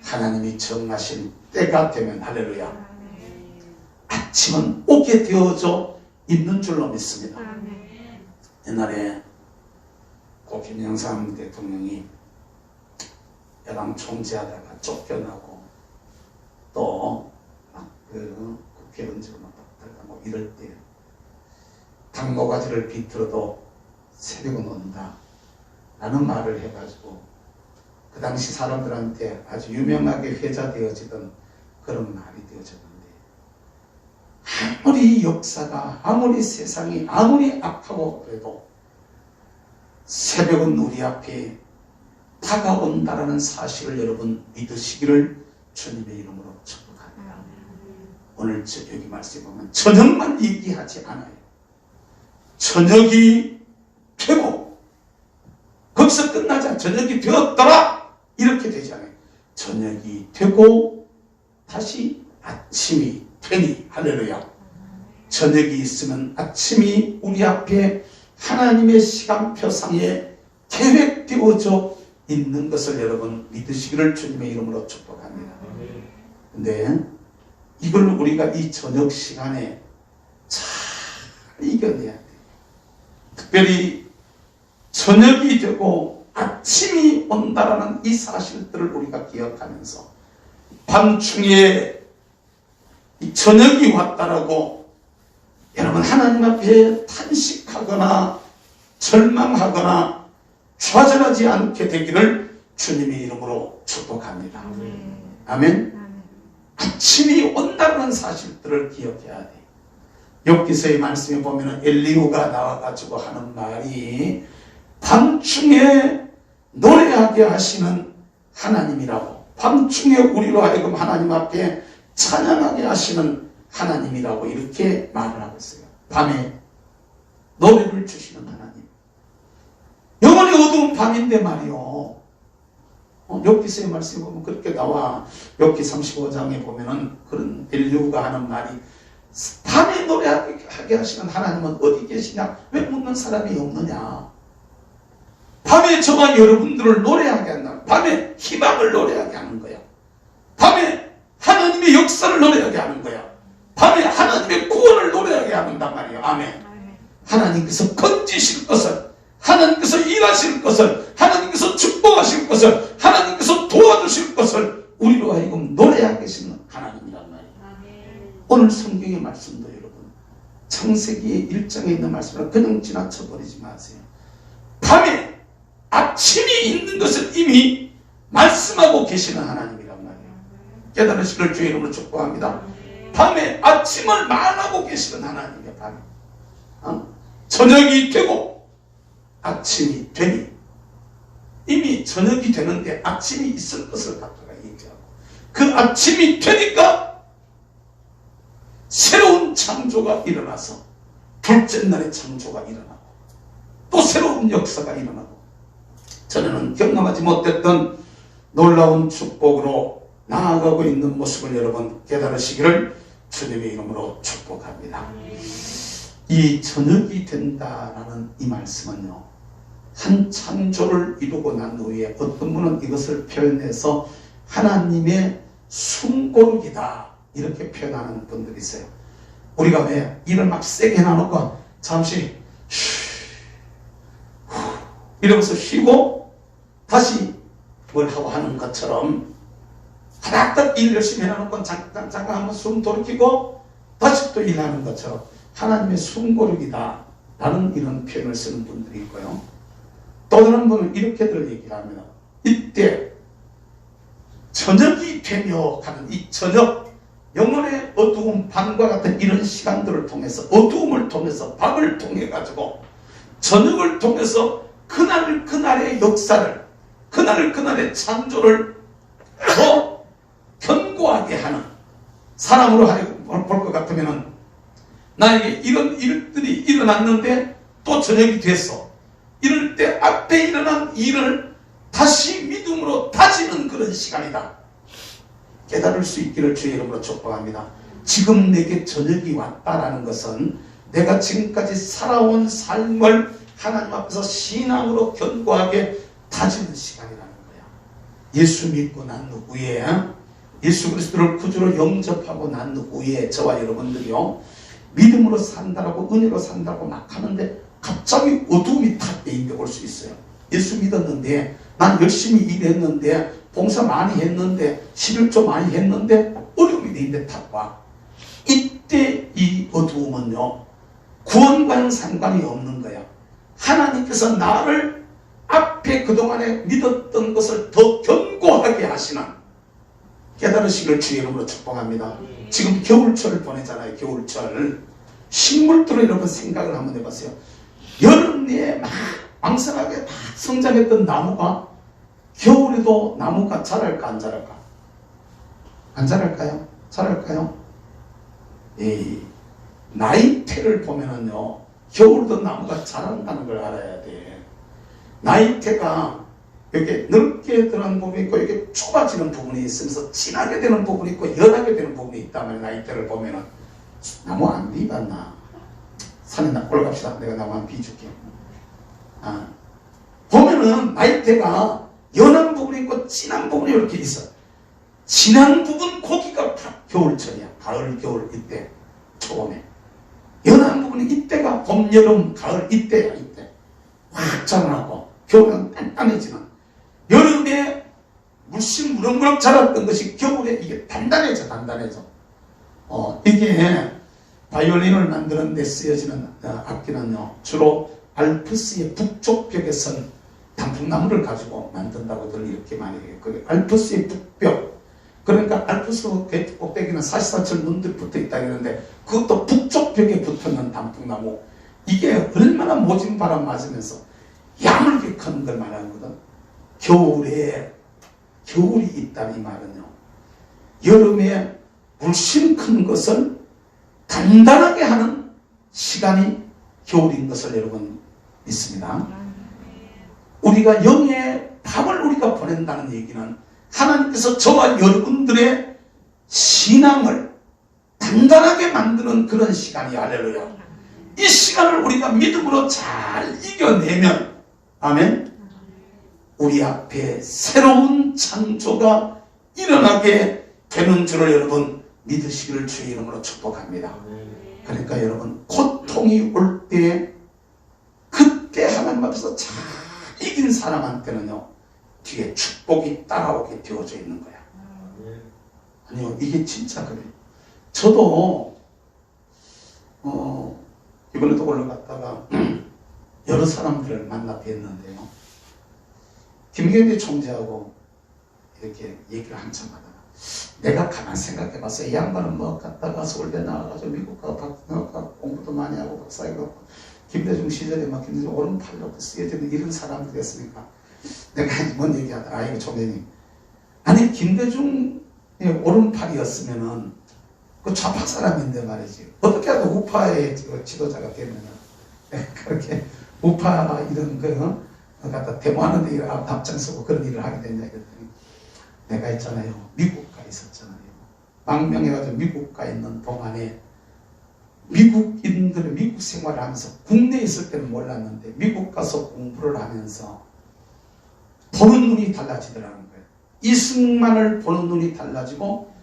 하나님이 정하신 때가 되면 할렐루야 아침은 오게 되어져 있는 줄로 믿습니다. 옛날에 고 김영삼 대통령이 여당 총재하다가 쫓겨나고 또 그 국회 언제로 나갔다가 뭐 이럴 때 당모가지를 비틀어도 새벽은 온다 라는 말을 해가지고 그 당시 사람들한테 아주 유명하게 회자되어지던 그런 말이 되어졌는데 아무리 역사가 아무리 세상이 아무리 악하고 그래도 새벽은 우리 앞에 다가온다라는 사실을 여러분 믿으시기를 주님의 이름으로 축복합니다. 오늘 여기 말씀에 보면 저녁만 얘기하지 않아요. 저녁이 되고 거기서 끝나지 않아요. 저녁이 되었더라 이렇게 되지 않아요. 저녁이 되고 다시 아침이 되니 할렐루야. 저녁이 있으면 아침이 우리 앞에 하나님의 시간표상에 계획되어져 있는 것을 여러분 믿으시기를 주님의 이름으로 축복합니다. 근데 이걸 우리가 이 저녁 시간에 잘 이겨내야 돼요. 특별히 저녁이 되고 아침이 온다라는 이 사실들을 우리가 기억하면서 밤중에 이 저녁이 왔다라고 여러분 하나님 앞에 탄식하거나 절망하거나 좌절하지 않게 되기를 주님의 이름으로 축복합니다. 아멘. 아침이 온다는 사실들을 기억해야 돼. 욥기서의 말씀에 보면 엘리후가 나와가지고 하는 말이 밤중에 노래하게 하시는 하나님이라고, 밤중에 우리로 하여금 하나님 앞에 찬양하게 하시는 하나님이라고 이렇게 말을 하고 있어요. 밤에 노래를 주시는 하나님. 영원히 어두운 밤인데 말이요. 욥기서의 말씀에 보면 그렇게 나와. 욥기 35장에 보면은 그런 엘리후가 하는 말이 밤에 노래하게 하시는 하나님은 어디 계시냐? 왜 묻는 사람이 없느냐? 밤에 저와 여러분들을 노래하게 한다. 밤에 희망을 노래하게 하는 거야. 밤에 하나님의 역사를 노래하게 하는 거야. 밤에 하나님의 구원을 노래하게 한단 말이에요. 아멘. 하나님께서 건지실 것을, 하나님께서 일하실 것을, 하나님께서 축복하실 것을, 하나님께서 도와주실 것을 우리로 하여금 노래하게 하시는 하나님이란 말이에요. 오늘 성경의 말씀도 여러분 창세기 1장에 있는 말씀을 그냥 지나쳐버리지 마세요. 밤에 아침이 있는 것을 이미 말씀하고 계시는 하나님이란 말이에요. 깨달으시길 주의 이름으로 축복합니다. 밤에 아침을 말하고 계시는 하나님이에요. 밤에 저녁이 되고 아침이 되니 이미 저녁이 되는데 아침이 있을 것을 갖다가 얘기하고 그 아침이 되니까 새로운 창조가 일어나서 둘째 날의 창조가 일어나고 또 새로운 역사가 일어나고 전에는 경험하지 못했던 놀라운 축복으로 나아가고 있는 모습을 여러분 깨달으시기를 주님의 이름으로 축복합니다. 이 저녁이 된다라는 이 말씀은요, 한 창조를 이루고 난 후에 어떤 분은 이것을 표현해서 하나님의 숨고르기다 이렇게 표현하는 분들이 있어요. 우리가 왜 일을 막 세게 해놔놓고 잠시 이러면서 쉬고 다시 뭘 하고 하는 것처럼 하닥닥 일 열심히 해놓고 잠깐 한번 숨 돌이키고 다시 또 일하는 것처럼 하나님의 숨고르기다 라는 이런 표현을 쓰는 분들이 있고요. 또 다른 분은 이렇게들 얘기합니다. 이때 저녁이 되며 가는 이 저녁, 영혼의 어두움, 밤과 같은 이런 시간들을 통해서, 어두움을 통해서, 밤을 통해 가지고 저녁을 통해서 그날의 역사를, 그날의 창조를 더 견고하게 하는, 사람으로 볼 것 같으면 나에게 이런 일들이 일어났는데 또 저녁이 됐어. 이럴 때 앞에 일어난 일을 다시 믿음으로 다지는 그런 시간이다. 깨달을 수 있기를 주의 이름으로 축복합니다. 지금 내게 저녁이 왔다라는 것은 내가 지금까지 살아온 삶을 하나님 앞에서 신앙으로 견고하게 다지는 시간이라는 거야. 예수 믿고 난 후에, 예수 그리스도를 구주로 영접하고 난 후에 저와 여러분들이요, 믿음으로 산다라고, 은혜로 산다고 막 하는데 갑자기 어두움이 탁 내입에 올 수 있어요. 예수 믿었는데, 난 열심히 일했는데, 봉사 많이 했는데, 11조 많이 했는데 어려움이 내 입에 탁 와. 이때 이 어두움은요, 구원과는 상관이 없는 거야. 하나님께서 나를 앞에 그동안에 믿었던 것을 더 견고하게 하시는, 깨달으시기를 주의 이름으로 축복합니다. 지금 겨울철을 보내잖아요. 겨울철. 식물들을 여러분 생각을 한번 해보세요. 여름에 막 왕성하게 막 성장했던 나무가 겨울에도 나무가 자랄까 안 자랄까? 안 자랄까요? 자랄까요? 이 나이테를 보면은요, 겨울도 나무가 자란다는 걸 알아야 돼. 나이테가 이렇게 넓게 들어간 부분이 있고 이렇게 좁아지는 부분이 있으면서 진하게 되는 부분이 있고 연하게 되는 부분이 있단 말이에요. 나이테를 보면은. 나무 안 비봤나? 산에 올라갑시다. 내가 나무 한 비줄게. 보면은 나이테가 연한 부분이 있고 진한 부분이 이렇게 있어. 진한 부분 고기가 다 겨울철이야. 가을, 겨울 이때, 초봄에. 연한 부분이 이때가 봄, 여름, 가을 이때야. 이때 확 자라나고 겨울은 단단해지는. 여름에 물씬 무럭무럭 자랐던 것이 겨울에 이게 단단해져. 이게 바이올린을 만드는 데 쓰여지는 악기는요, 주로 알프스의 북쪽 벽에 선 단풍나무를 가지고 만든다고들 이렇게 많이 해요. 그 알프스의 북벽, 그러니까 알프스 꼭대기는 사시사철 눈들이 붙어 있다 그러는데 그것도 북쪽 벽에 붙어있는 단풍나무, 이게 얼마나 모진 바람 맞으면서 야물게 큰 걸 말하거든. 겨울이 있다는 이 말은요, 여름에 물씬 큰 것을 단단하게 하는 시간이 겨울인 것을 여러분 믿습니다. 우리가 영의 밤을 우리가 보낸다는 얘기는 하나님께서 저와 여러분들의 신앙을 단단하게 만드는 그런 시간이, 할렐루야. 이 시간을 우리가 믿음으로 잘 이겨내면, 아멘, 우리 앞에 새로운 창조가 일어나게 되는 줄을 여러분 믿으시기를 주의 이름으로 축복합니다. 그러니까 여러분, 고통이 올 때 그때 하나님 앞에서 잘 이긴 사람한테는요, 뒤에 축복이 따라오게 되어져 있는 거야. 아니요, 이게 진짜 그래요. 저도 이번에도 올라갔다가 여러 사람들을 만나 뵀는데요, 김경태 총재하고 이렇게 얘기를 한참 하다가 내가 가만 생각해봤어요. 이 양반은 뭐 갔다가 서울대 나와가지고 미국 가서 공부도 많이 하고 박사이고 김대중 시절에 막 김대중 오른팔로 쓰여지는 이런 사람들이었으니까 내가 뭔 얘기하더라. 아이고 총재님, 아니 김대중이 오른팔이었으면은 그 좌파 사람인데 말이지, 어떻게 하다 우파의 지도자가 되면은 그렇게 우파 이런 거 갖다 데모하는 데 앞장서고 그런 일을 하게 됐냐 그랬더니, 내가 있잖아요. 미국 가 있었잖아요. 망명해가지고 미국 가 있는 동안에 미국인들의 미국 생활을 하면서 국내에 있을 때는 몰랐는데 미국 가서 공부를 하면서 보는 눈이 달라지더라는 거예요. 이승만을 보는 눈이 달라지고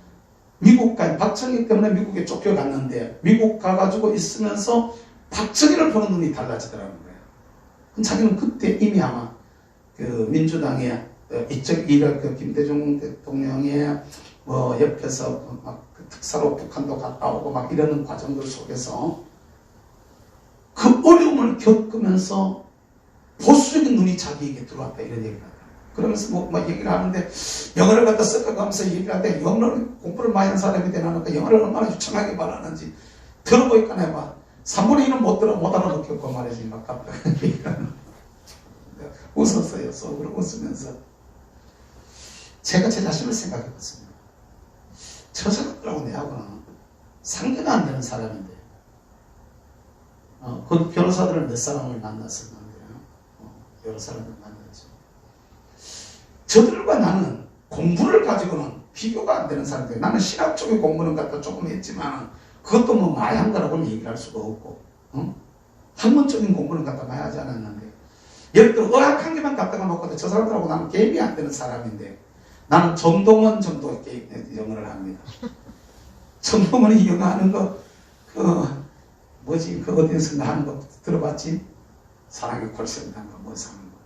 미국 가 박정희 때문에 미국에 쫓겨갔는데 미국 가가지고 있으면서 박정희를 보는 눈이 달라지더라는 거예요. 자기는 그때 이미 아마 그 민주당의 이쪽 그 김대중 대통령의 뭐 옆에서 막 그 특사로 북한도 갔다 오고 막 이러는 과정들 속에서 그 어려움을 겪으면서 보수적인 눈이 자기에게 들어왔다 이런 얘기를 하더라고요. 그러면서 뭐 얘기를 하는데 영어를 갖다 섞어가면서 얘기를 하는데 영어를 공부를 많이 하는 사람이 되나니까 영어를 얼마나 유창하게 말하는지 들어보니까 내가 3분의 1은 못 알아듣겠고 말이지 막 갑자기 얘기를 하는 웃었어요. 속으로 웃으면서 제가 제 자신을 생각해봤습니다. 저 사람들하고 내하고는 상대가 안 되는 사람인데 그 변호사들을 몇 사람을 만났었는데요. 여러 사람을 만났죠. 저들과 나는 공부를 가지고는 비교가 안 되는 사람들. 나는 신학 쪽에 공부는 갖다 조금 했지만 그것도 뭐 많이 한 거라고는 얘기를 할 수가 없고 학문적인 공부는 갖다 많이 하지 않았는데 예를 들어 의학 한 개만 갖다가 놓고도 저 사람들하고 나는 게임이 안 되는 사람인데 나는 정동원 정도 영어를 합니다. 정동원이 영어 하는 거 뭐지 그 어디서 하는 거 들어봤지? 사랑의 콜센터인가 뭐 사는 거.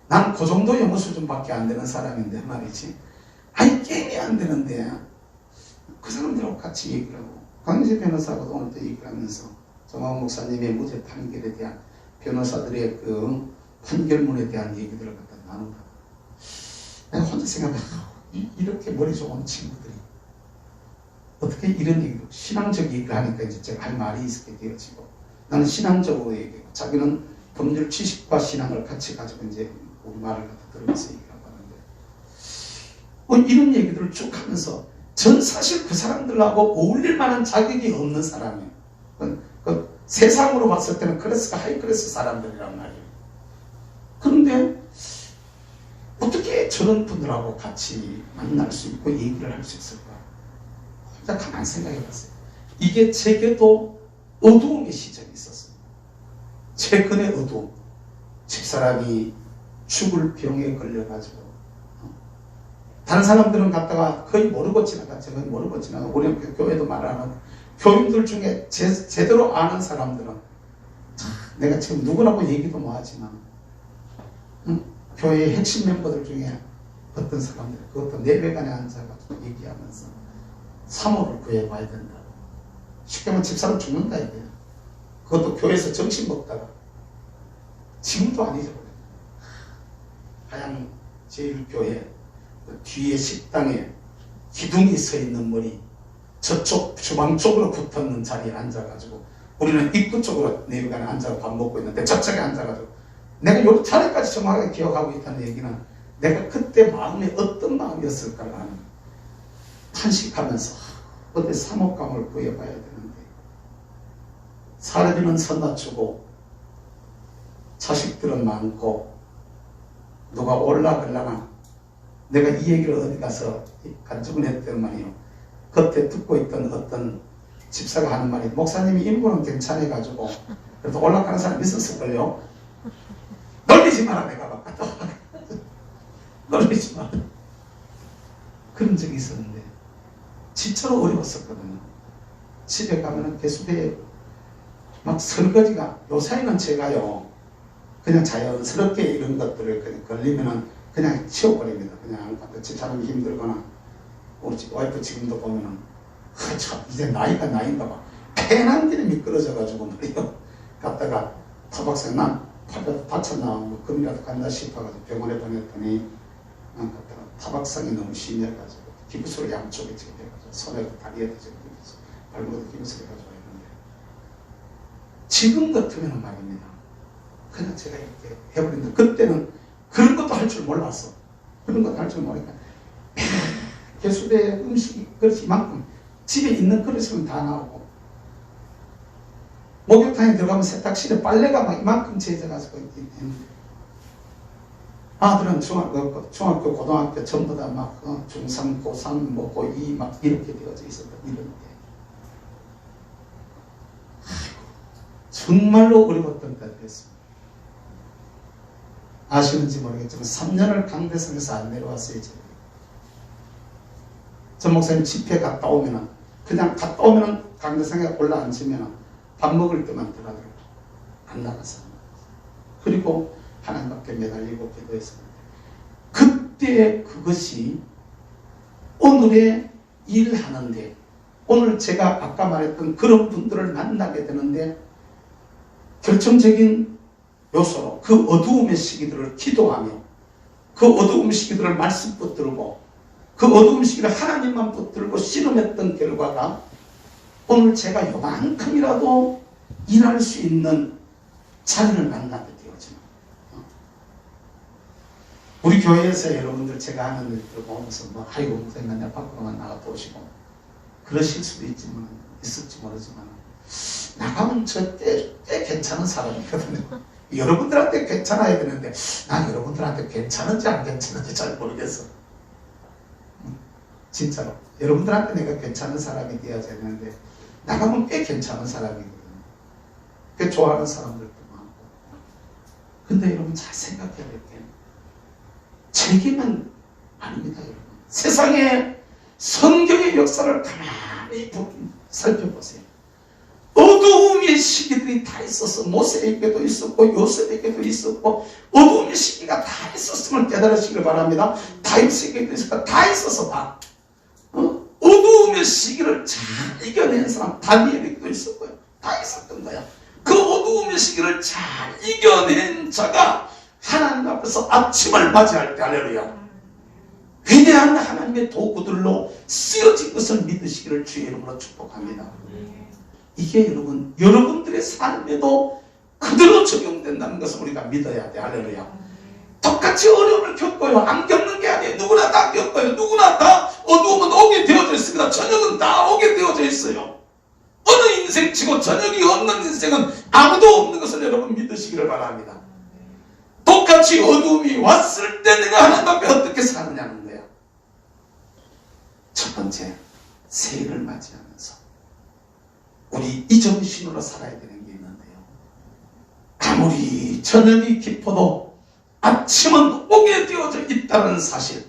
나는 그 정도 영어 수준밖에 안 되는 사람인데 말이지. 아니 게임이 안 되는데 그 사람들하고 같이 얘기를 하고 강제 변호사하고도 오늘 또 얘기를 하면서 정황 목사님의 무죄 판결에 대한 변호사들의 그 판결문에 대한 얘기들을 갖다 나눈다. 내가 혼자 생각해 이렇게 머리 좋은 친구들이 어떻게 이런 얘기를 신앙적 얘기를 하니까 이제 제가 할 말이 있게 되어지고 나는 신앙적으로 얘기하고 자기는 법률 지식과 신앙을 같이 가지고 이제 우리 말을 갖다 들으면서 얘기를 하는데 이런 얘기들을 쭉 하면서 전 사실 그 사람들하고 어울릴 만한 자격이 없는 사람이에요. 그 세상으로 봤을 때는 클래스가 하이 클래스 사람들이란 말이에요. 그런데 어떻게 저런 분들하고 같이 만날 수 있고 얘기를 할 수 있을까? 혼자 가만히 생각해 봤어요. 이게 제게도 어두움의 시절이 있었어요. 최근의 어두움. 집사람이 죽을 병에 걸려가지고 다른 사람들은 갔다가 거의 모르고 지나갔죠. 거의 모르고 지나가고 우리는 교회도 말 안 하고 교인들 중에 제대로 아는 사람들은 내가 지금 누구라고 얘기도 뭐 하지만 교회의 핵심 멤버들 중에 어떤 사람들 그것도 내외간에 앉아가지고 얘기하면서 사모를 구해봐야 된다. 쉽게 말하면 집사람 죽는다 이거야. 그것도 교회에서 정신 먹다가 지금도 아니죠. 하양 제일교회 그 뒤에 식당에 기둥이 서 있는 머리 저쪽 주방 쪽으로 붙었는 자리에 앉아가지고 우리는 입구 쪽으로 내외간에 앉아서 밥 먹고 있는데 저쪽에 앉아가지고 내가 요 자리까지 정확하게 기억하고 있다는 얘기는 내가 그때 마음이 어떤 마음이었을까를 하는 탄식하면서 어디 사목감을 구해봐야 되는데 사람들은 선 낮추고 자식들은 많고 누가 올라가려나 내가 이 얘기를 어디 가서 간증을 했더만요. 그때 듣고 있던 어떤 집사가 하는 말이 목사님이 인물은 괜찮아가지고 그래도 올라가는 사람이 있었을걸요. 놀리지 마라 내가 막 갔다 와. 놀리지 마라. 그런 적이 있었는데 진짜로 어려웠었거든요. 집에 가면은 개수대에 막 설거지가 요새는 제가요 그냥 자연스럽게 이런 것들을 그냥 걸리면은 그냥 치워버립니다. 그냥 집사람이 힘들거나 우리 와이프 지금도 보면은 참 이제 나이가 나이인가 봐. 폐난 길이 미끄러져가지고 말이요. 갔다가 타박상 난 팔도 다쳤나 뭐 금이라도 간다 싶어가지고 병원에 보냈더니 갔다가 타박상이 너무 심해가지고 기부스를 양쪽에 지게 돼가지고 손에도 다리에도 지게 돼서 발목에도 기부스를 가지고 있는데 지금 같으면 말입니다. 그냥 제가 이렇게 해버렸는데 그때는 그런 것도 할 줄 몰랐어. 그런 것도 할 줄 모르니까 개수대 음식이 그릇이 이만큼 집에 있는 그릇은 다 나오고 목욕탕에 들어가면 세탁실에 빨래가 막 이만큼 재져가지고 있는데 아들은 중학교, 고등학교 전부 다 막 중3, 고3, 뭐 고2 막 이렇게 되어져 있었다. 이런데 정말로 어려웠던 때였습니다. 아시는지 모르겠지만 3년을 강대상에서 안 내려왔어요. 전 목사님 집회 갔다 오면은 그냥 갔다 오면은 강대상에 올라앉으면은 밥 먹을 때만 들어가더라고요. 안 나가서. 그리고 하나님 앞에 매달리고 기도했습니다. 그때 그것이 오늘의 일하는데, 오늘 제가 아까 말했던 그런 분들을 만나게 되는데 결정적인 요소로 그 어두움의 시기들을 기도하며 그 어두움 시기들을 말씀 붙들고 그 어두움 시기를 하나님만 붙들고 씨름했던 결과가 오늘 제가 요만큼이라도 일할 수 있는 자리를 만나게 되어집니다. 우리 교회에서 여러분들 제가 하는 일들 보면서 아이고 목사님 맨날 밖으로만 나가 보시고 그러실 수도 있을지 모르지만 나가면 꽤 괜찮은 사람이거든요. 여러분들한테 괜찮아야 되는데 난 여러분들한테 괜찮은지 안 괜찮은지 잘 모르겠어. 진짜로 여러분들한테 내가 괜찮은 사람이 되어야 되는데 나가면 꽤 괜찮은 사람이거든요. 꽤 좋아하는 사람들도 많고. 근데 여러분 잘 생각해야 될 게 제게는 아닙니다. 여러분 세상에 성경의 역사를 가만히 살펴보세요. 어두움의 시기들이 다 있었어. 모세에게도 있었고 요셉에게도 있었고 어두움의 시기가 다 있었음을 깨달으시길 바랍니다. 다윗에게도 있었고 다 있어서 다 어두움의 시기를 잘 이겨낸 사람 다니엘에게도 있었고요. 다 있었던 거야. 그 어두움의 시기를 잘 이겨낸 자가 하나님 앞에서 아침을 맞이할 때 할렐루야 위대한 하나님의 도구들로 쓰여진 것을 믿으시기를 주의 이름으로 축복합니다. 이게 여러분들의 삶에도 그대로 적용된다는 것을 우리가 믿어야 돼. 할렐루야. 똑같이 어려움을 겪어요. 안 겪는 게 아니에요. 누구나 다 겪어요. 누구나 다 어두움은 오게 되어져 있습니다. 저녁은 다 오게 되어져 있어요. 어느 인생치고 저녁이 없는 인생은 아무도 없는 것을 여러분 믿으시기를 바랍니다. 똑같이 어두움이 왔을 때 내가 하나님 앞에 어떻게 사느냐는 거야. 첫 번째, 새해를 맞이하면서 우리 이 정신으로 살아야 되는 게 있는데요. 아무리 저녁이 깊어도 아침은 오게 되어져 있다는 사실.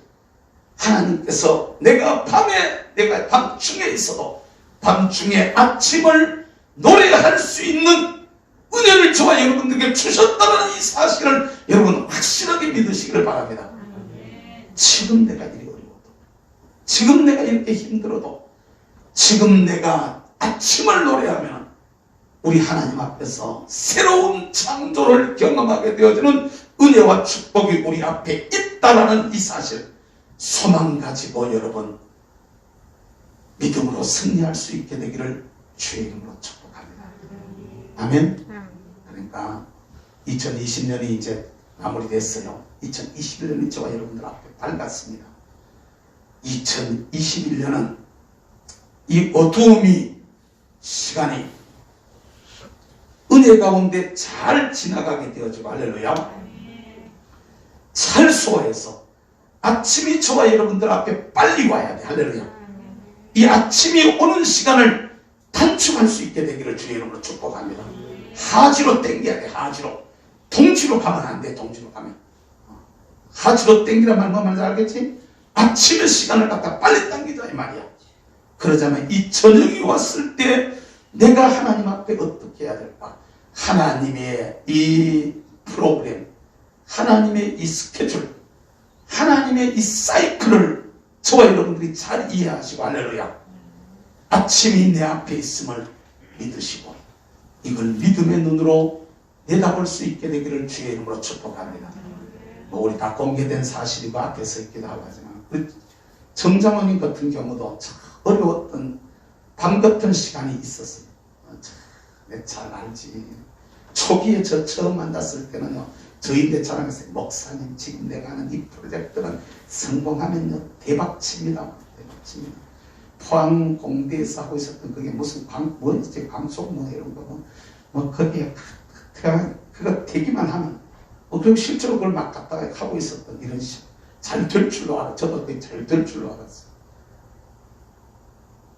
하나님께서 내가 밤중에 있어도 밤중에 아침을 노래할 수 있는 은혜를 저와 여러분들에게 주셨다는 이 사실을 여러분 확실하게 믿으시기를 바랍니다. 지금 내가 이리 어려워도, 지금 내가 이렇게 힘들어도, 지금 내가 아침을 노래하면 우리 하나님 앞에서 새로운 창조를 경험하게 되어지는 은혜와 축복이 우리 앞에 있다라는 이 사실, 소망 가지고 여러분 믿음으로 승리할 수 있게 되기를 주의 이름으로 축복합니다. 아멘. 그러니까 2020년이 이제 마무리됐어요. 2021년이 저와 여러분들 앞에 밝았습니다. 2021년은 이 어두움이 시간이 은혜 가운데 잘 지나가게 되어지고 할렐루야. 잘 소화해서 아침이 저와 여러분들 앞에 빨리 와야 돼. 할렐루야. 이 아침이 오는 시간을 단축할 수 있게 되기를 주의 이름으로 축복합니다. 하지로 땡겨야 돼. 하지로. 동지로 가면 안 돼. 동지로 가면. 하지로 땡기란 말 뭐 말인지 알겠지? 아침의 시간을 갖다 빨리 당기자 이 말이야. 그러자면 이 저녁이 왔을 때 내가 하나님 앞에 어떻게 해야 될까? 하나님의 이 프로그램, 하나님의 이 스케줄, 하나님의 이 사이클을 저와 여러분들이 잘 이해하시고 할렐루야. 아침이 내 앞에 있음을 믿으시고 이걸 믿음의 눈으로 내다볼 수 있게 되기를 주의 이름으로 축복합니다. 뭐 우리 다 공개된 사실이고 앞에 서 있기도 하고 하지만 우리 정장원님 같은 경우도 참 어려웠던 밤 같은 시간이 있었습니다. 내가 잘 알지. 초기에 저 처음 만났을 때는요, 저희들 자랑했어요. 목사님 지금 내가 하는 이 프로젝트는 성공하면요 대박칩니다. 대박칩니다. 포항 공대에서 하고 있었던 그게 무슨 뭐였지? 강속 뭐 이런 거 뭐 거기에 그거 되기만 하면 그리고 실제로 그걸 막 갖다가 하고 있었던 이런 잘 될 줄로 알아. 저도 그게 잘 될 줄로 알았어요.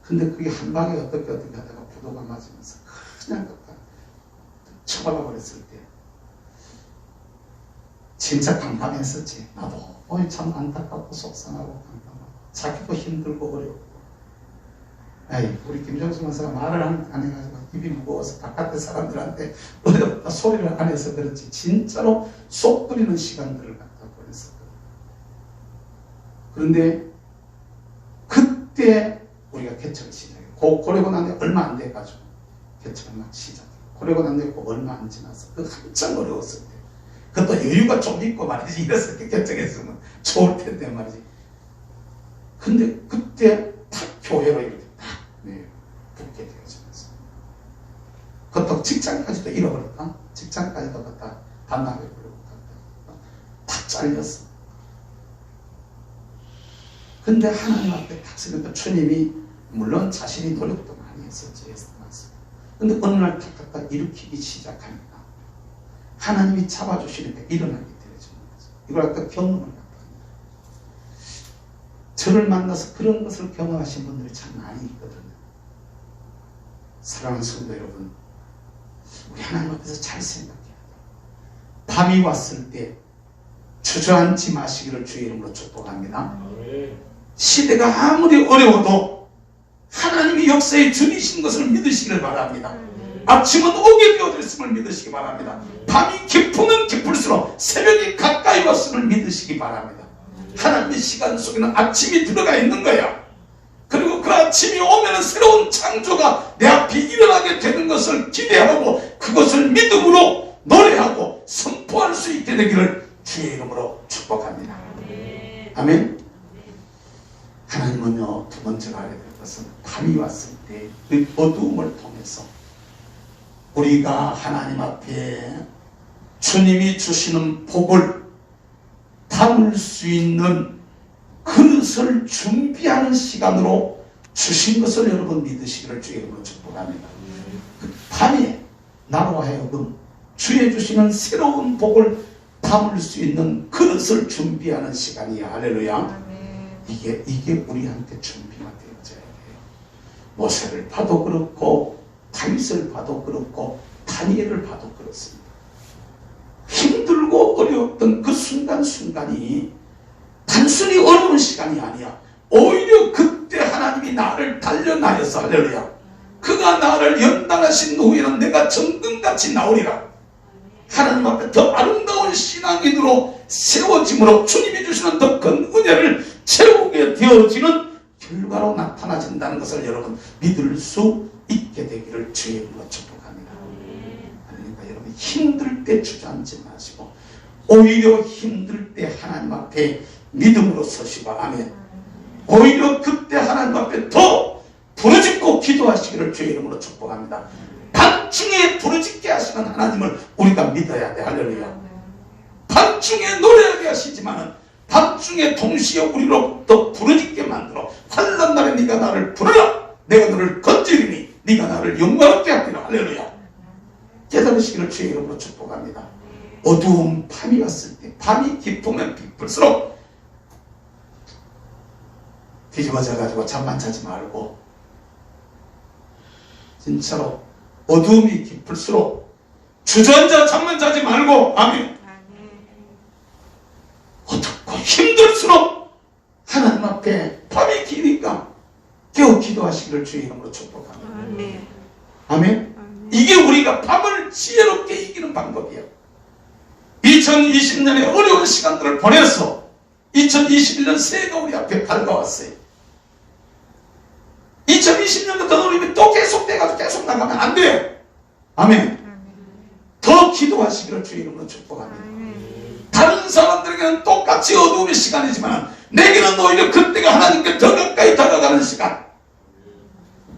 근데 그게 한 방에 어떻게 하다가 부도가 맞으면서 그냥 갖다 쳐박아 버렸을 때 진짜 깜깜했었지. 나도 참 안타깝고 속상하고 깜깜하고 자기도 힘들고 어렵고. 에이, 우리 김정수 목사가 말을 안 해가지고 입이 무거워서 바깥에 사람들한테 어렵다 소리를 안 해서 그렇지 진짜로 속 끓이는 시간들을 갖다 보냈었거든. 그런데 그때 우리가 개척을 시작해. 고려고 난 뒤에 얼마 안 돼가지고 개척을 막 시작해. 고려고 난 뒤에 얼마 안 지나서 그 한참 어려웠을 때 그것도 여유가 좀 있고 말이지 이랬을 때 개척했으면 좋을 텐데 말이지. 근데 그때 탁 교회로 이렇게 붙게 되어지면서 그것도 직장까지도 잃어버렸다. 직장까지도 갖다 반납해버리고 탁 잘렸어. 근데 하나님 앞에 탁 서니까 주님이 물론 자신이 노력도 많이 했었지. 근데 어느 날 탁 갖다 일으키기 시작하니까 하나님이 잡아주시니까 일어나게 되어지는 거죠. 이걸 갖다 경험을 갖다 합니다. 저를 만나서 그런 것을 경험하신 분들이 참 많이 있거든요. 사랑하는 성도 여러분, 우리 하나님 앞에서 잘 생각해야 돼요. 밤이 왔을 때 주저앉지 마시기를 주의 이름으로 축복합니다. 시대가 아무리 어려워도 하나님이 역사에 주이신 것을 믿으시기를 바랍니다. 아침은 오게 되어졌음을 믿으시기 바랍니다. 밤이 깊으면 깊을수록 새벽이 가까이 왔음을 믿으시기 바랍니다. 하나님의 시간 속에는 아침이 들어가 있는 거야. 그리고 그 아침이 오면 새로운 창조가 내 앞에 일어나게 되는 것을 기대하고 그것을 믿음으로 노래하고 선포할 수 있게 되기를 주의 이름으로 축복합니다. 아멘. 하나님은요, 두 번째로 알아야 될 것은 밤이 왔을 때 그 어두움을 통해서 우리가 하나님 앞에 주님이 주시는 복을 담을 수 있는 그릇을 준비하는 시간으로 주신 것을 여러분 믿으시기를 주의 이름으로 축복합니다. 그 밤에 나로 하여금 주의 주시는 새로운 복을 담을 수 있는 그릇을 준비하는 시간이야. 할렐루야. 이게 우리한테 준비가 되어져야 돼요. 모세를 봐도 그렇고 다윗을 봐도 그렇고 다니엘을 봐도 그렇습니다. 힘들고 어려웠던 그 순간순간이 단순히 어려운 시간이 아니야. 오히려 그때 하나님이 나를 단련하여서 할렐루야. 그가 나를 연단하신 후에는 내가 정금같이 나오리라. 하나님 앞에 더 아름다운 신앙인으로 세워짐으로 주님이 주시는 더 큰 은혜를 채우게 되어지는 결과로 나타나진다는 것을 여러분 믿을 수 있게 되기를 주의 이름으로 축복합니다. 그러니까 여러분 힘들 때 주저앉지 마시고 오히려 힘들 때 하나님 앞에 믿음으로 서시고 아멘. 오히려 그때 하나님 앞에 더 부르짖고 기도하시기를 주의 이름으로 축복합니다. 밤중에 부르짖게 하시는 하나님을 우리가 믿어야 돼. 할렐루야. 밤중에 노래하게 하시지만은 밤중에 동시에 우리로부터 부르짖게 만들어 환난 날에 네가 나를 부르라. 내가 너를 건지리니 네가 나를 영광롭게 하리라. 할렐루야. 깨달으시기를 주의 이름으로 축복합니다. 어두운 밤이 왔을 때 밤이 깊으면 깊을수록 뒤집어져 가지고 잠만 자지 말고 진짜로 어두움이 깊을수록 주저앉아 잠만 자지 말고 아멘. 어둡고 힘들수록 하나님 앞에 밤이 기니까 깨어 기도하시기를 주의 이름으로 축복합니다. 아멘. 아멘. 이게 우리가 밤을 지혜롭게 이기는 방법이에요. 2020년에 어려운 시간들을 보내서 2021년 새해가 우리 앞에 다가왔어요. 2020년도 더 노리면 또 계속돼가지고 계속 나가면 안 돼요. 아멘. 더 기도하시기를 주의 이름으로 축복합니다. 다른 사람들에게는 똑같이 어두움의 시간이지만 내게는 오히려 그때가 하나님께 더 가까이 다가가는 시간.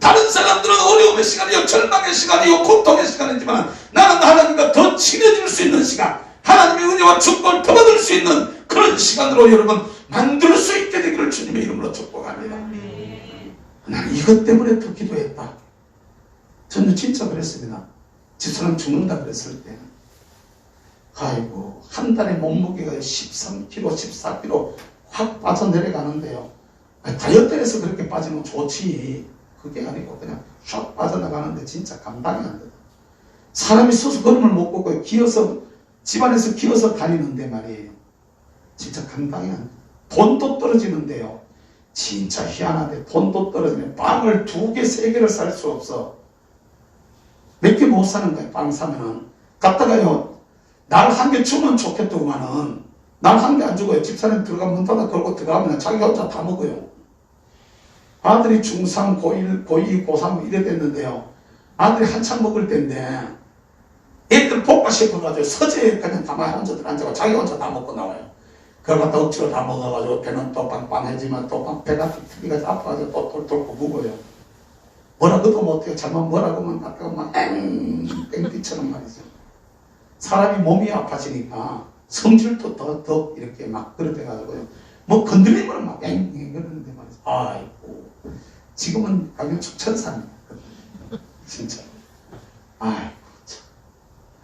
다른 사람들은 어려움의 시간이요, 절망의 시간이요, 고통의 시간이지만 나는 하나님과 더 친해질 수 있는 시간, 하나님의 은혜와 축복을 더 받을 수 있는 그런 시간으로 여러분 만들 수 있게 되기를 주님의 이름으로 축복합니다. 나는 이것 때문에 더 기도했다. 저는 진짜 그랬습니다. 집사람 죽는다 그랬을 때 아이고, 한 달에 몸무게가 13kg, 14kg 확 빠져 내려가는데요. 다이어트해서 그렇게 빠지면 좋지. 그게 아니고 그냥 쫙 빠져나가는데 진짜 감당이 안 돼. 사람이 서서 걸음을 못 걷고 기어서, 집안에서 기어서 다니는데 말이에요. 진짜 감당이 안 돼. 돈도 떨어지는데요. 진짜 희한하대. 돈도 떨어지네. 빵을 2개, 3개를 살 수 없어. 몇 개 못 사는 거야, 빵 사면은. 갔다가요, 날 한 개 주면 좋겠더구만은, 날 한 개 안 주고요. 집사람 들어가면 문 닫아 걸고 들어가면 자기 혼자 다 먹어요. 아들이 중3, 고1, 고2, 고3 이래 됐는데요. 아들이 한참 먹을 때인데, 애들 볶아 씹어가지고 서재에 그냥 가만히 혼자들 앉아고 자기 혼자 다 먹고 나와요. 그걸 갖다 억지로 다 먹어가지고 배는 또 빵빵해지만 또 배가 튀기가 아파가지고 또 돌돌고 묵어요. 뭐라고도 못해요. 잘못 뭐라고만 갖다가 막 땡땡처럼 말이죠. 사람이 몸이 아파지니까 성질도 더 이렇게 막 그렇대가지고요. 뭐 건드리면 막 그러는데 말이죠. 아이고, 지금은 가면 축천사입니다. 진짜. 아이고, 참.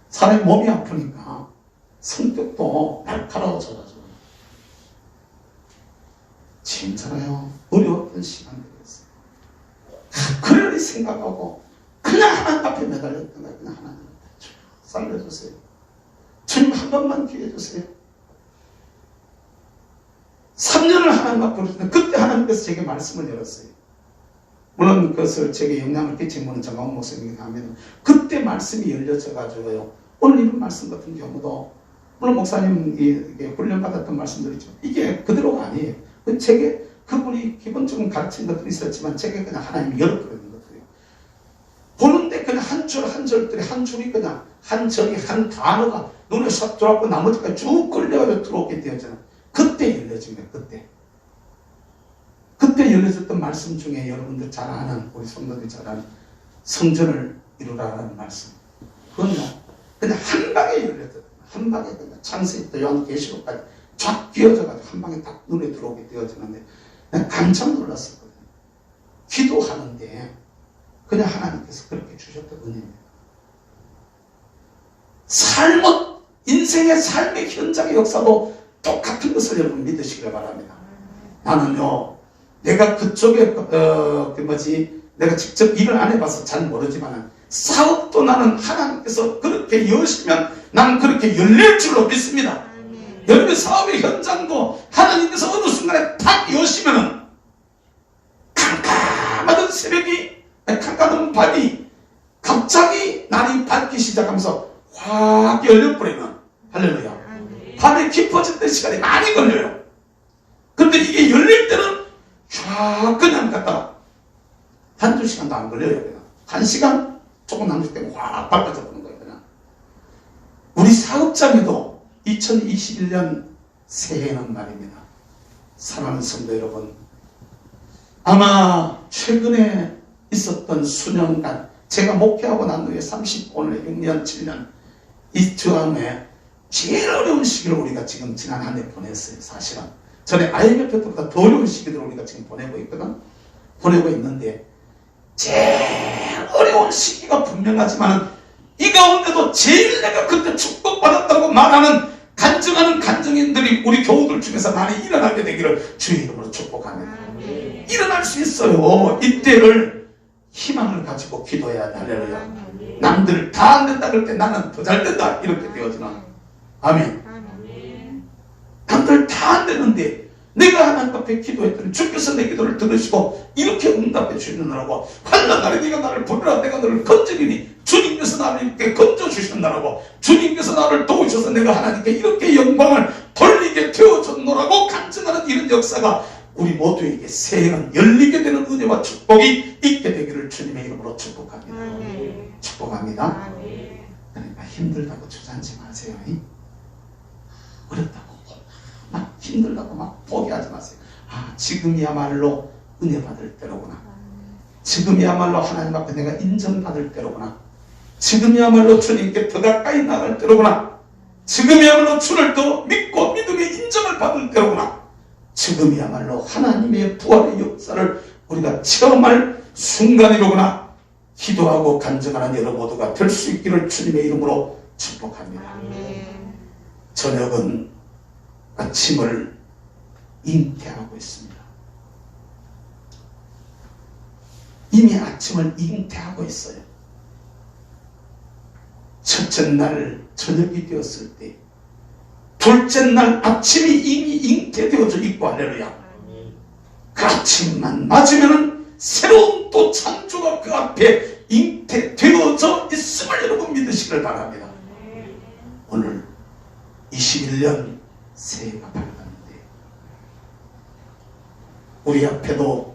사람이 몸이 아프니까 성격도 날카로워져가지고. 진짜로요. 어려웠던 시간들이었어요. 그러니 생각하고 그냥 하나님 앞에 매달렸던 거예요. 그냥 하나님 살려주세요. 주님 한 번만 기회 주세요. 3년을 하나님 앞에 부르셨는데 그때 하나님께서 제게 말씀을 열었어요. 물론 그것을 제게 영향을 끼친 분은 정광훈 목사님이긴 합니다. 그때 말씀이 열려져 가지고요. 오늘 이런 말씀 같은 경우도 물론 목사님이 훈련받았던 말씀들이죠. 이게 그대로가 아니에요. 제게 그분이 기본적인 가르친 것들이 있었지만 제게 그냥 하나님이 열어버리는 것들이에요. 보는데 그냥 한 줄 한 절들이 한 줄이 그냥 한 절이 한 단어가 눈에 싹 들어왔고 나머지까지 쭉 끌려가지고 들어오게 되었잖아요. 그때 열려진 거예요. 그때 열려졌던 말씀 중에 여러분들 잘 아는, 우리 성도들이 잘 아는 성전을 이루라는 말씀. 그건요, 그냥 한 방에 열렸거든요. 한 방에 그냥 창세기부터 요한계시록까지 쫙 끼어져가지고 한 방에 딱 눈에 들어오게 되어지는데 내가 깜짝 놀랐었거든요. 기도하는데 그냥 하나님께서 그렇게 주셨던 은혜입니다. 인생의 삶의 현장의 역사도 똑같은 것을 여러분 믿으시길 바랍니다. 나는요, 내가 그쪽에 내가 직접 일을 안 해봐서 잘 모르지만 사업도 나는 하나님께서 그렇게 여시면 나는 그렇게 열릴 줄로 믿습니다. 여러분 사업의 현장도 하나님께서 어느 순간에 탁 여시면은 캄캄하던 새벽이, 캄캄한 밤이 갑자기 날이 밝기 시작하면서 확 열려버리면, 할렐루야, 밤에 깊어질 때 시간이 많이 걸려요. 그런데 이게 열릴 때는 쫙 그냥 갔다가 한두 시간도 안 걸려요. 그냥 1시간 조금 남을 때면 확 밝아져 버리는 거예요. 그냥 우리 사업장에도 2021년 새해는 말입니다. 사랑하는 성도 여러분, 아마 최근에 있었던 수년간 제가 목회하고 난 후에 35년, 6년, 7년 이 중에 제일 어려운 시기를 우리가 지금 지난 한 해 보냈어요. 사실은 전에 IMF 때보다 더 어려운 시기들을 우리가 지금 보내고 있거든. 보내고 있는데 제일 어려운 시기가 분명하지만 이 가운데도 제일 내가 그때 축복받았다고 말하는 간증하는 간증인들이 우리 교우들 중에서 많이 일어나게 되기를 주의 이름으로 축복합니다. 일어날 수 있어요. 이때를 희망을 가지고 기도해야 돼. 할렐루야. 남들 다 안 된다 그럴 때 나는 더 잘 된다 이렇게 되어지나. 아멘. 남들 다 안 되는데 내가 하나님 앞에 기도했더니 주께서 내 기도를 들으시고 이렇게 응답해 주시느라고, 환난날에 네가 나를 부르라 내가 너를 건지리니 주님께서 나를 이렇게 건져주셨느라고, 주님께서 나를 도우셔서 내가 하나님께 이렇게 영광을 돌리게 되어줬노라고 간증하는 이런 역사가 우리 모두에게 새해는 열리게 되는 은혜와 축복이 있게 되기를 주님의 이름으로 축복합니다. 축복합니다. 그러니까 힘들다고 주저앉지 마세요. 어렵다고 막 힘들다고 막 포기하지 마세요. 지금이야말로 은혜 받을 때로구나. 지금이야말로 하나님 앞에 내가 인정받을 때로구나. 지금이야말로 주님께 더 가까이 나갈 때로구나. 지금이야말로 주를 더 믿고 믿음의 인정을 받을 때로구나. 지금이야말로 하나님의 부활의 역사를 우리가 체험할 순간이로구나. 기도하고 간증하는 여러 모두가 될 수 있기를 주님의 이름으로 축복합니다. 저녁은 아침을 잉태하고 있습니다. 이미 아침을 잉태하고 있어요. 첫째 날 저녁이 되었을 때 둘째 날 아침이 이미 잉태되어져 있고, 할렐루야. 그 아침만 맞으면 새로운 또 창조가 그 앞에 잉태되어져 있음을 여러분 믿으시길 바랍니다. 오늘 21년 새해가 밝았는데 우리 앞에도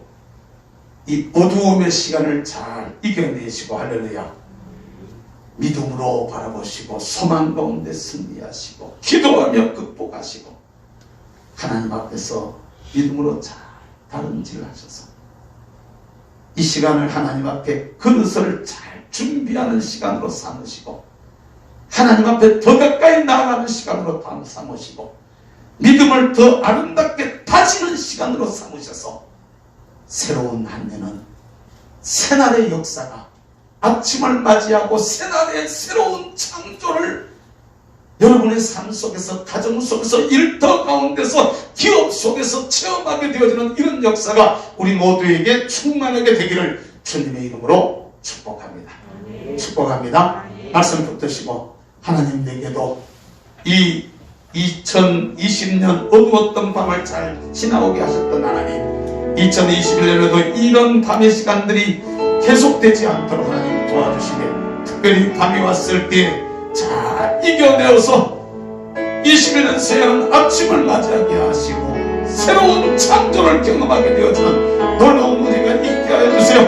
이 어두움의 시간을 잘 이겨내시고, 할렐루야, 믿음으로 바라보시고 소망 가운데 승리하시고 기도하며 극복하시고 하나님 앞에서 믿음으로 잘 다름질하셔서 이 시간을 하나님 앞에 그릇을 잘 준비하는 시간으로 삼으시고 하나님 앞에 더 가까이 나아가는 시간으로 삼으시고 믿음을 더 아름답게 다지는 시간으로 삼으셔서 새로운 한 해는 새날의 역사가 아침을 맞이하고 새날의 새로운 창조를 여러분의 삶 속에서, 가정 속에서, 일터 가운데서, 기업 속에서 체험하게 되어지는 이런 역사가 우리 모두에게 충만하게 되기를 주님의 이름으로 축복합니다. 축복합니다. 말씀 붙드시고 하나님 내게도 이 2020년 어두웠던 밤을 잘 지나오게 하셨던 하나님, 2021년에도 이런 밤의 시간들이 계속되지 않도록 하나님 도와주시게, 특별히 밤이 왔을 때 잘 이겨내어서 21년 새해는 아침을 맞이하게 하시고 새로운 창조를 경험하게 되어지는 놀라운 은혜가 있게 하여 주세요.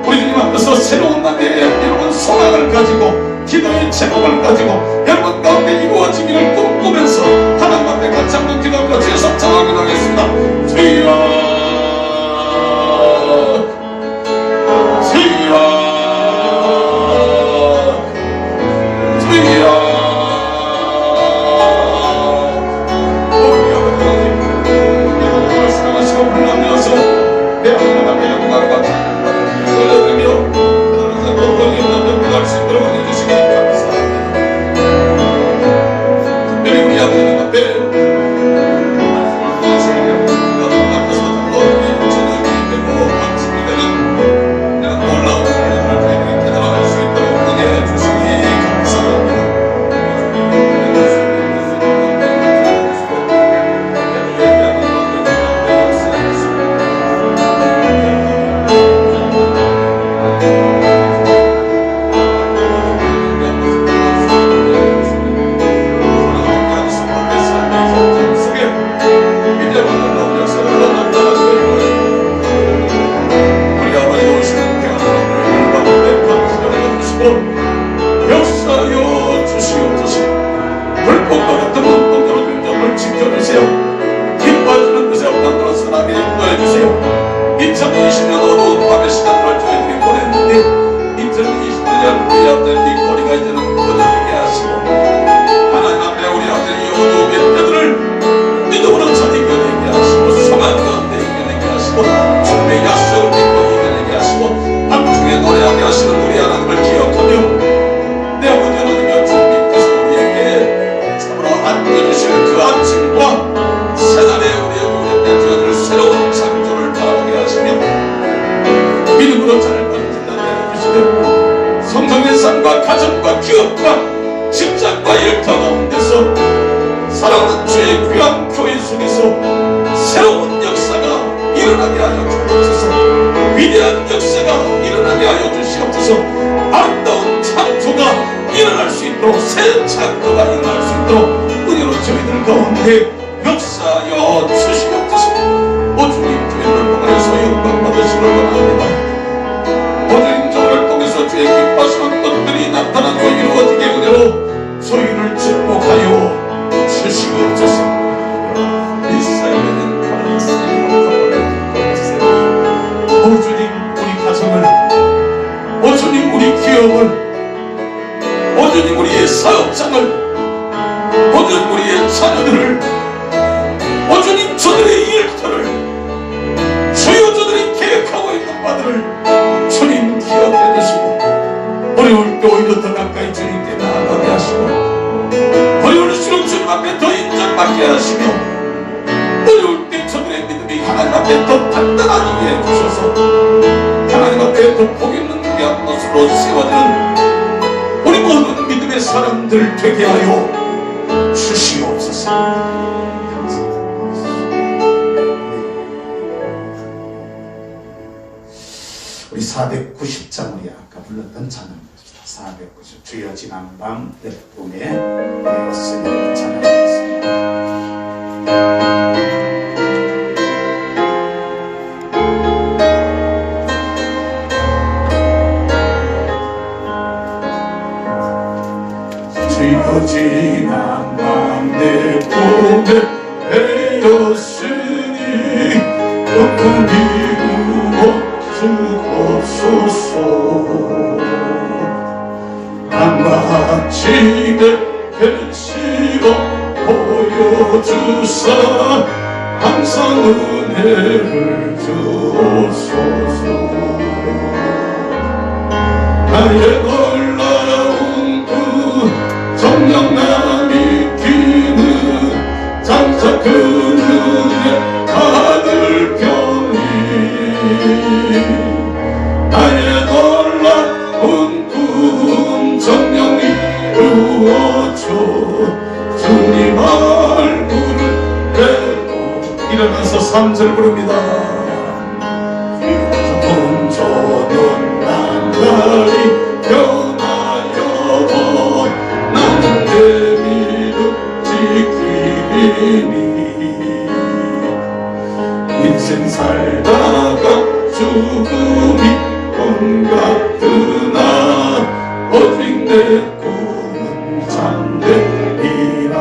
우리 주님 앞에서 새로운 한 해에 여러분 소망을 가지고 기도의 제목을 가지고 여러분 가운데 이루어지기를 꿈꾸면서 하나님 앞에 같이 한번 기도합니다. 주여서 전하기도 하겠습니다. 주여, 받게 하시며 어려울 때 저들의 믿음이 하나님 앞에 더 단단하게 해주셔서 하나님 앞에 더 복 있는 귀한 것으로 세워지는 우리 모든 믿음의 사람들 되게 하여 주시옵소서. 우리 490장 우리 아까 불렀던 찬양입니다. 490 주여 지난밤 내 꿈에 되었으니 찬양하겠습니다. 주여 지난밤 내 꿈에 되었으니 그 꿈이 주옵소서. 한가지게 계시고 보여주사 항상 은혜를 주옵소서. 나의 놀라운 그 정령남이 끼는 장차 그 눈에 하늘 병이 나의 놀라운 꿈 정령이 이루어져 주님 얼굴을 뵈고 일어나서 3절 부릅니다. 저는 날이 변하여 나는 내 믿음 지키리니 인생 살다가 죽음이 꿈 같으나 오직 내 꿈은 잠되리라.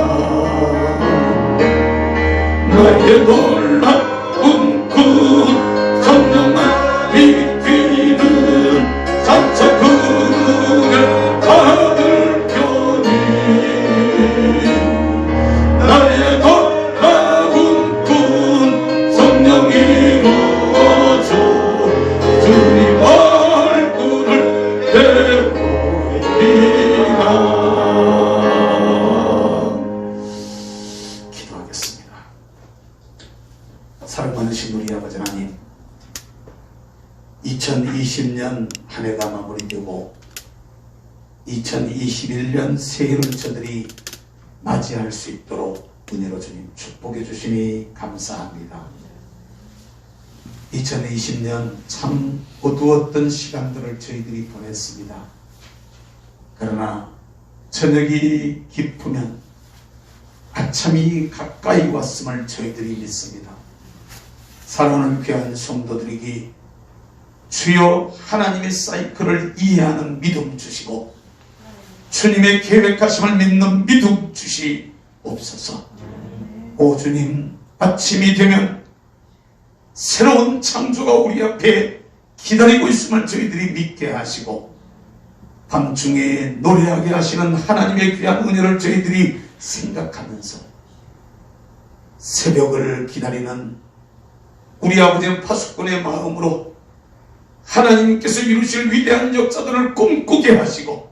나의 놀라운 꿈 정령만 믿기는 장차 그 눈에 하늘 편이 나의 놀라운 꿈 성령 이루어져 주님 얼굴을 배우리라. 기도하겠습니다. 사랑 많으신 우리 아버지 하나님, 2020년 한 해가 마무리되고 2021년 새해를 저들이 맞이할 수 있도록 은혜로 주님 축복해 주시니 감사합니다. 2020년 참 어두웠던 시간들을 저희들이 보냈습니다. 그러나 저녁이 깊으면 아참이 가까이 왔음을 저희들이 믿습니다. 사랑하는 귀한 성도들에게 주여 하나님의 사이클을 이해하는 믿음 주시고 주님의 계획하심을 믿는 믿음 주시옵소서. 오 주님, 아침이 되면 새로운 창조가 우리 앞에 기다리고 있음을 저희들이 믿게 하시고 밤중에 노래하게 하시는 하나님의 귀한 은혜를 저희들이 생각하면서 새벽을 기다리는 우리 아버지의 파수꾼의 마음으로 하나님께서 이루실 위대한 역사들을 꿈꾸게 하시고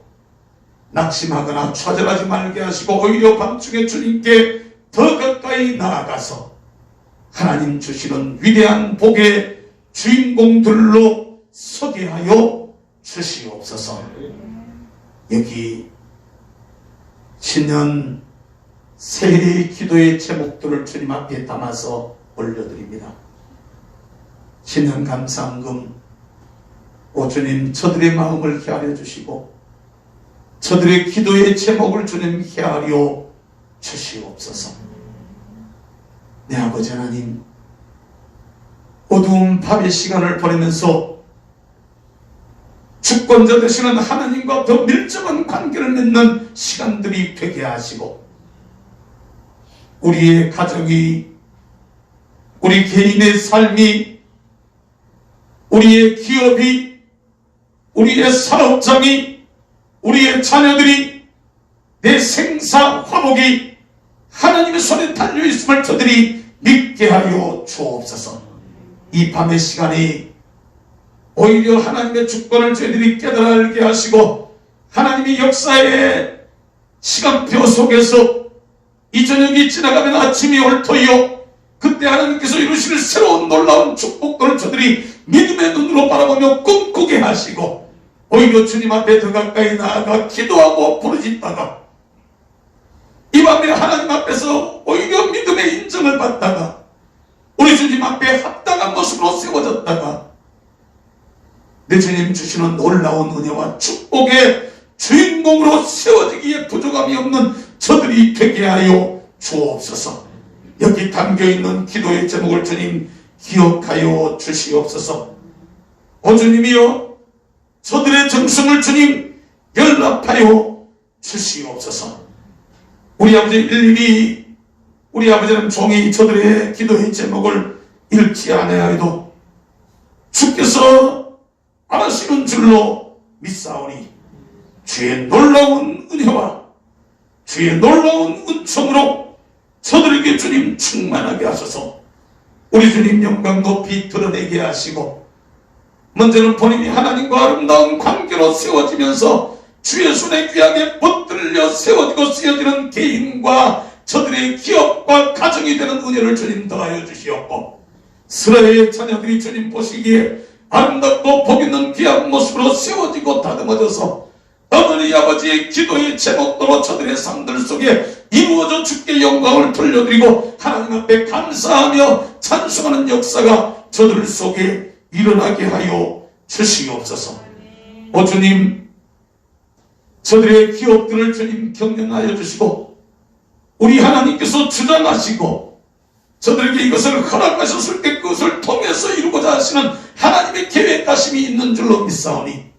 낙심하거나 좌절하지 말게 하시고 오히려 밤중에 주님께 더 가까이 나아가서 하나님 주시는 위대한 복의 주인공들로 서게 하여 주시옵소서. 여기 신년 새해 기도의 제목들을 주님 앞에 담아서 올려드립니다. 신년 감사헌금, 오 주님 저들의 마음을 헤아려 주시고 저들의 기도의 제목을 주님 헤아려 주시옵소서. 내 아버지 하나님, 어두운 밤의 시간을 보내면서 주권자 되시는 하나님과 더 밀접한 관계를 맺는 시간들이 되게 하시고 우리의 가정이, 우리 개인의 삶이, 우리의 기업이, 우리의 사업장이, 우리의 자녀들이, 내 생사 화복이 하나님의 손에 달려있음을 저들이 믿게 하여 주옵소서. 이 밤의 시간이 오히려 하나님의 주권을 저희들이 깨달아 알게 하시고 하나님의 역사의 시간표 속에서 이 저녁이 지나가면 아침이 올 터이요 그때 하나님께서 이루실 새로운 놀라운 축복들을 저들이 믿음의 눈으로 바라보며 꿈꾸게 하시고 오히려 주님 앞에 더 가까이 나아가 기도하고 부르짖다가 이 밤에 하나님 앞에서 오히려 믿음의 인정을 받다가 우리 주님 앞에 합당한 모습으로 세워졌다가 내 주님 주시는 놀라운 은혜와 축복의 주인공으로 세워지기에 부족함이 없는 저들이 되게 하여 주옵소서. 여기 담겨있는 기도의 제목을 주님 기억하여 주시옵소서. 오 주님이여 저들의 정성을 주님 연락하여 주시옵소서. 우리 아버지 일일이 우리 아버지는 종이 저들의 기도의 제목을 읽지 않아야해도 주께서 아시는 줄로 믿사오니 주의 놀라운 은혜와 주의 놀라운 은총으로 저들에게 주님 충만하게 하셔서 우리 주님 영광 높이 드러내게 하시고 먼저는 본인이 하나님과 아름다운 관계로 세워지면서 주의 손에 귀하게 붙들려 세워지고 쓰여지는 개인과 저들의 기업과 가정이 되는 은혜를 주님 더하여 주시옵고 스라엘의 자녀들이 주님 보시기에 아름답고 복있는 귀한 모습으로 세워지고 다듬어져서 어머니 아버지의 기도의 제목대로 저들의 삶들 속에 이루어져 주께 영광을 돌려드리고 하나님 앞에 감사하며 찬송하는 역사가 저들 속에 일어나게 하여 주시옵소서. 오 주님 저들의 기업들을 주님 경영하여 주시고 우리 하나님께서 주장하시고 저들에게 이것을 허락하셨을 때 그것을 통해서 이루고자 하시는 하나님의 계획하심이 있는 줄로 믿사오니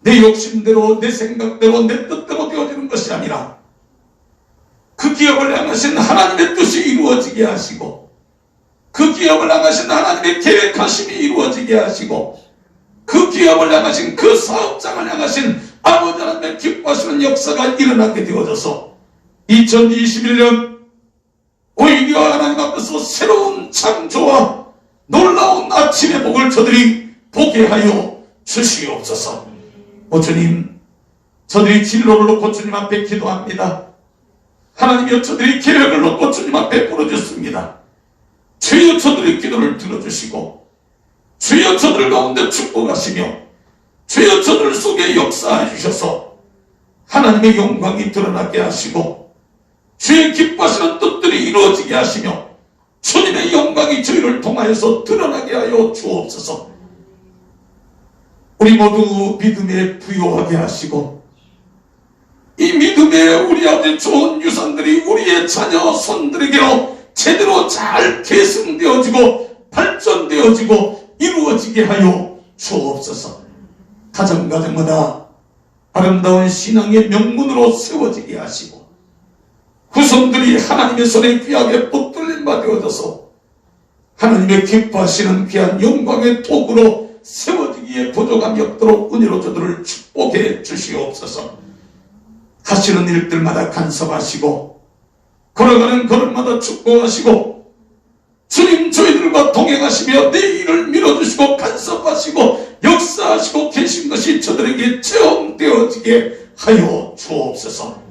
내 욕심대로 내 생각대로 내 뜻대로 되어지는 것이 아니라 그 기업을 향하신 하나님의 뜻이 이루어지게 하시고 그 기업을 향하신 하나님의 계획하심이 이루어지게 하시고 그 기업을 향하신 그 사업장을 향하신 아버지 하나님의 기뻐하시는 역사가 일어나게 되어져서 2021년 오히려 하나님 앞에서 새로운 창조와 놀라운 아침의 복을 저들이 보게 하여 주시옵소서. 오 주님 저들이 진로를 놓고 주님 앞에 기도합니다. 하나님이여 저들이 계획을 놓고 주님 앞에 부르짖습니다. 주여 저들의 기도를 들어주시고 주여 저들 가운데 축복하시며 주여 저들 속에 역사해 주셔서 하나님의 영광이 드러나게 하시고 주의 기뻐하시는 뜻들이 이루어지게 하시며 주님의 영광이 저희를 통하여서 드러나게 하여 주옵소서. 우리 모두 믿음에 부요하게 하시고 이 믿음에 우리 아버지 좋은 유산들이 우리의 자녀 손들에게로 제대로 잘 계승되어지고 발전되어지고 이루어지게 하여 주옵소서. 가정가정마다 아름다운 신앙의 명문으로 세워지게 하시고 후손들이 하나님의 손에 귀하게 붙들림 바 되어져서 하나님의 기뻐하시는 귀한 영광의 도구로 세워지기에 부족함이 없도록 은혜로 저들을 축복해 주시옵소서. 하시는 일들마다 간섭하시고 걸어가는 걸음마다 축복하시고 주님 저희들과 동행하시며 내 일을 밀어주시고 간섭하시고 역사하시고 계신 것이 저들에게 체험되어지게 하여 주옵소서.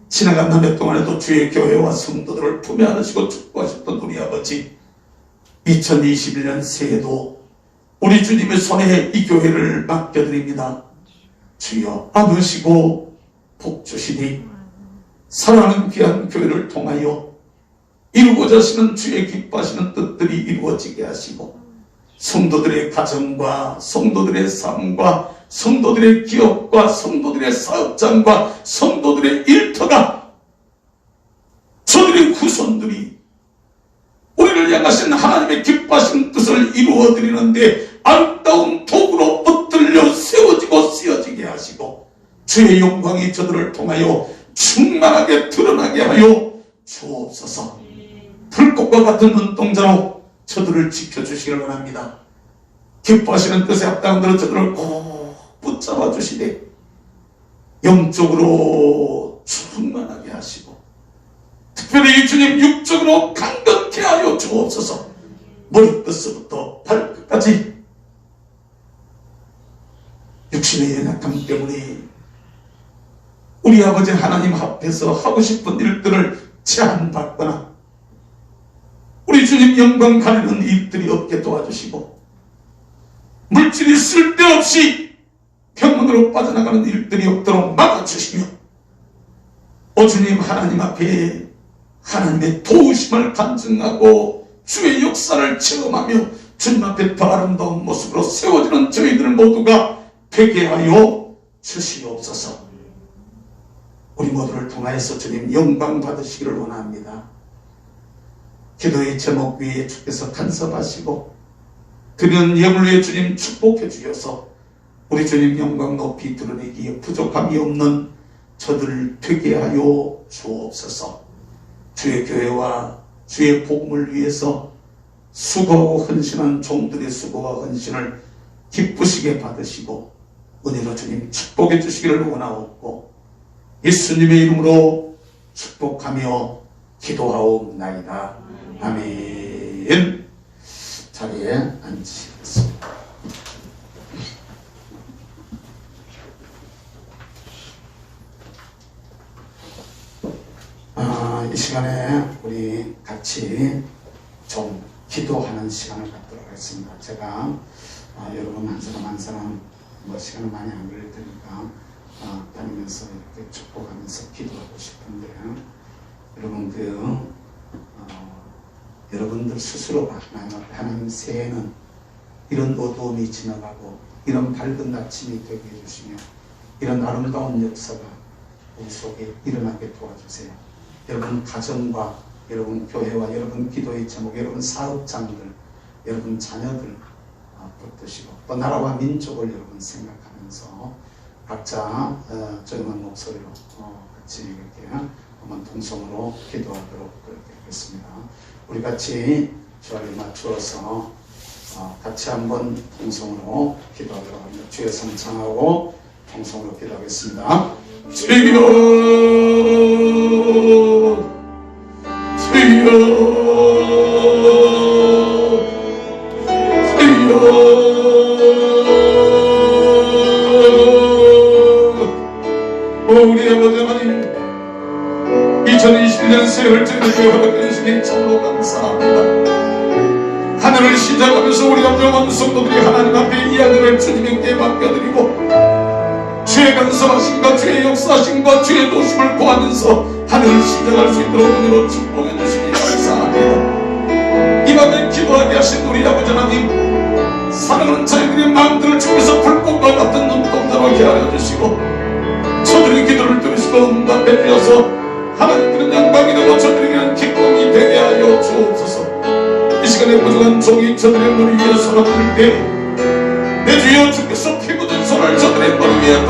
지나간 한 해 동안에도 주의 교회와 성도들을 품에 안으시고 축복하셨던 우리 아버지 2021년 새해도 우리 주님의 손에 이 교회를 맡겨드립니다. 주여 안으시고 복주시니 사랑하는 귀한 교회를 통하여 이루고자 하시는 주의 기뻐하시는 뜻들이 이루어지게 하시고 성도들의 가정과 성도들의 삶과 성도들의 기업과 성도들의 사업장과 성도들의 일터가 저들의 후손들이 우리를 향하신 하나님의 기뻐하신 뜻을 이루어드리는데 아름다운 도구로 붙들려 세워지고 쓰여지게 하시고 주의 영광이 저들을 통하여 충만하게 드러나게 하여 주옵소서. 불꽃과 같은 눈동자로 저들을 지켜주시길 원합니다. 기뻐하시는 뜻에 합당한 대로 저들을 꼭 붙잡아 주시되 영적으로 충만하게 하시고 특별히 주님 육적으로 강건케 하여 주옵소서. 머리끝부터 발끝까지 육신의 연약함 때문에 우리 아버지 하나님 앞에서 하고 싶은 일들을 제한받거나 우리 주님 영광 가리는 일들이 없게 도와주시고, 물질이 쓸데없이 병원으로 빠져나가는 일들이 없도록 막아주시며, 오 주님 하나님 앞에 하나님의 도우심을 간증하고 주의 역사를 체험하며 주님 앞에 더 아름다운 모습으로 세워지는 저희들 모두가 되게 하여 주시옵소서. 우리 모두를 통하여서 주님 영광 받으시기를 원합니다. 기도의 제목 위에 주께서 간섭하시고 드리는 예물 위에 주님 축복해 주셔서 우리 주님 영광 높이 드러내기에 부족함이 없는 저들을 되게 하여 주옵소서. 주의 교회와 주의 복음을 위해서 수고하고 헌신한 종들의 수고와 헌신을 기쁘시게 받으시고 은혜로 주님 축복해 주시기를 원하옵고 예수님의 이름으로 축복하며 기도하옵나이다. 아멘. 자리에 앉으시겠습니다. 이 시간에 우리 같이 좀 기도하는 시간을 갖도록 하겠습니다. 제가 여러분 한 사람 한 사람 시간을 많이 안 걸릴 테니까 다니면서 이렇게 축복하면서 기도하고 싶은데, 여러분 여러분들 스스로가 하나님 새해는 이런 어두움이 지나가고 이런 밝은 아침이 되게 해주시며 이런 아름다운 역사가 우리 속에 일어나게 도와주세요. 여러분 가정과 여러분 교회와 여러분 기도의 제목, 여러분 사업장들, 여러분 자녀들 붙드시고 또 나라와 민족을 여러분 생각하면서 각자 조용한 목소리로 같이 이렇게 한번 동성으로 기도하도록 그렇게 하겠습니다. 우리 같이 주를 맞추어서 같이 한번 동성으로 기도하도록 합니다. 주의 성창하고 동성으로 기도하겠습니다. 주여 주여 주여 우리 아버지 하나님, 2021년 새해를 주님께 허락해주시니 참으로 감사합니다. 하늘을 시작하면서 우리 엄정한 성도들이 하나님 앞에 이야기를 주님께 맡겨드리고 주의 간섭하심과 주의 역사하심과 주의 도심을 구하면서 하늘을 시작할 수 있도록 은혜로 축복해 주시니 감사합니다. 이 밤에 기도하게 하신 우리 아버지 하나님, 사랑하는 저희들의 마음들을 주께서 불꽃과 같은 눈동자로 헤아려 주시고 저들의 기도를 들으시고 응답해 주셔서 하나님께는 영광이 되고 저들에게는 기쁨이 되게 하여 주옵소서. 이 시간에 부족한 종이 저들의 머리 위에 손을 들 때 내 주여 주께서 피고된 손을 저들의 머리 위에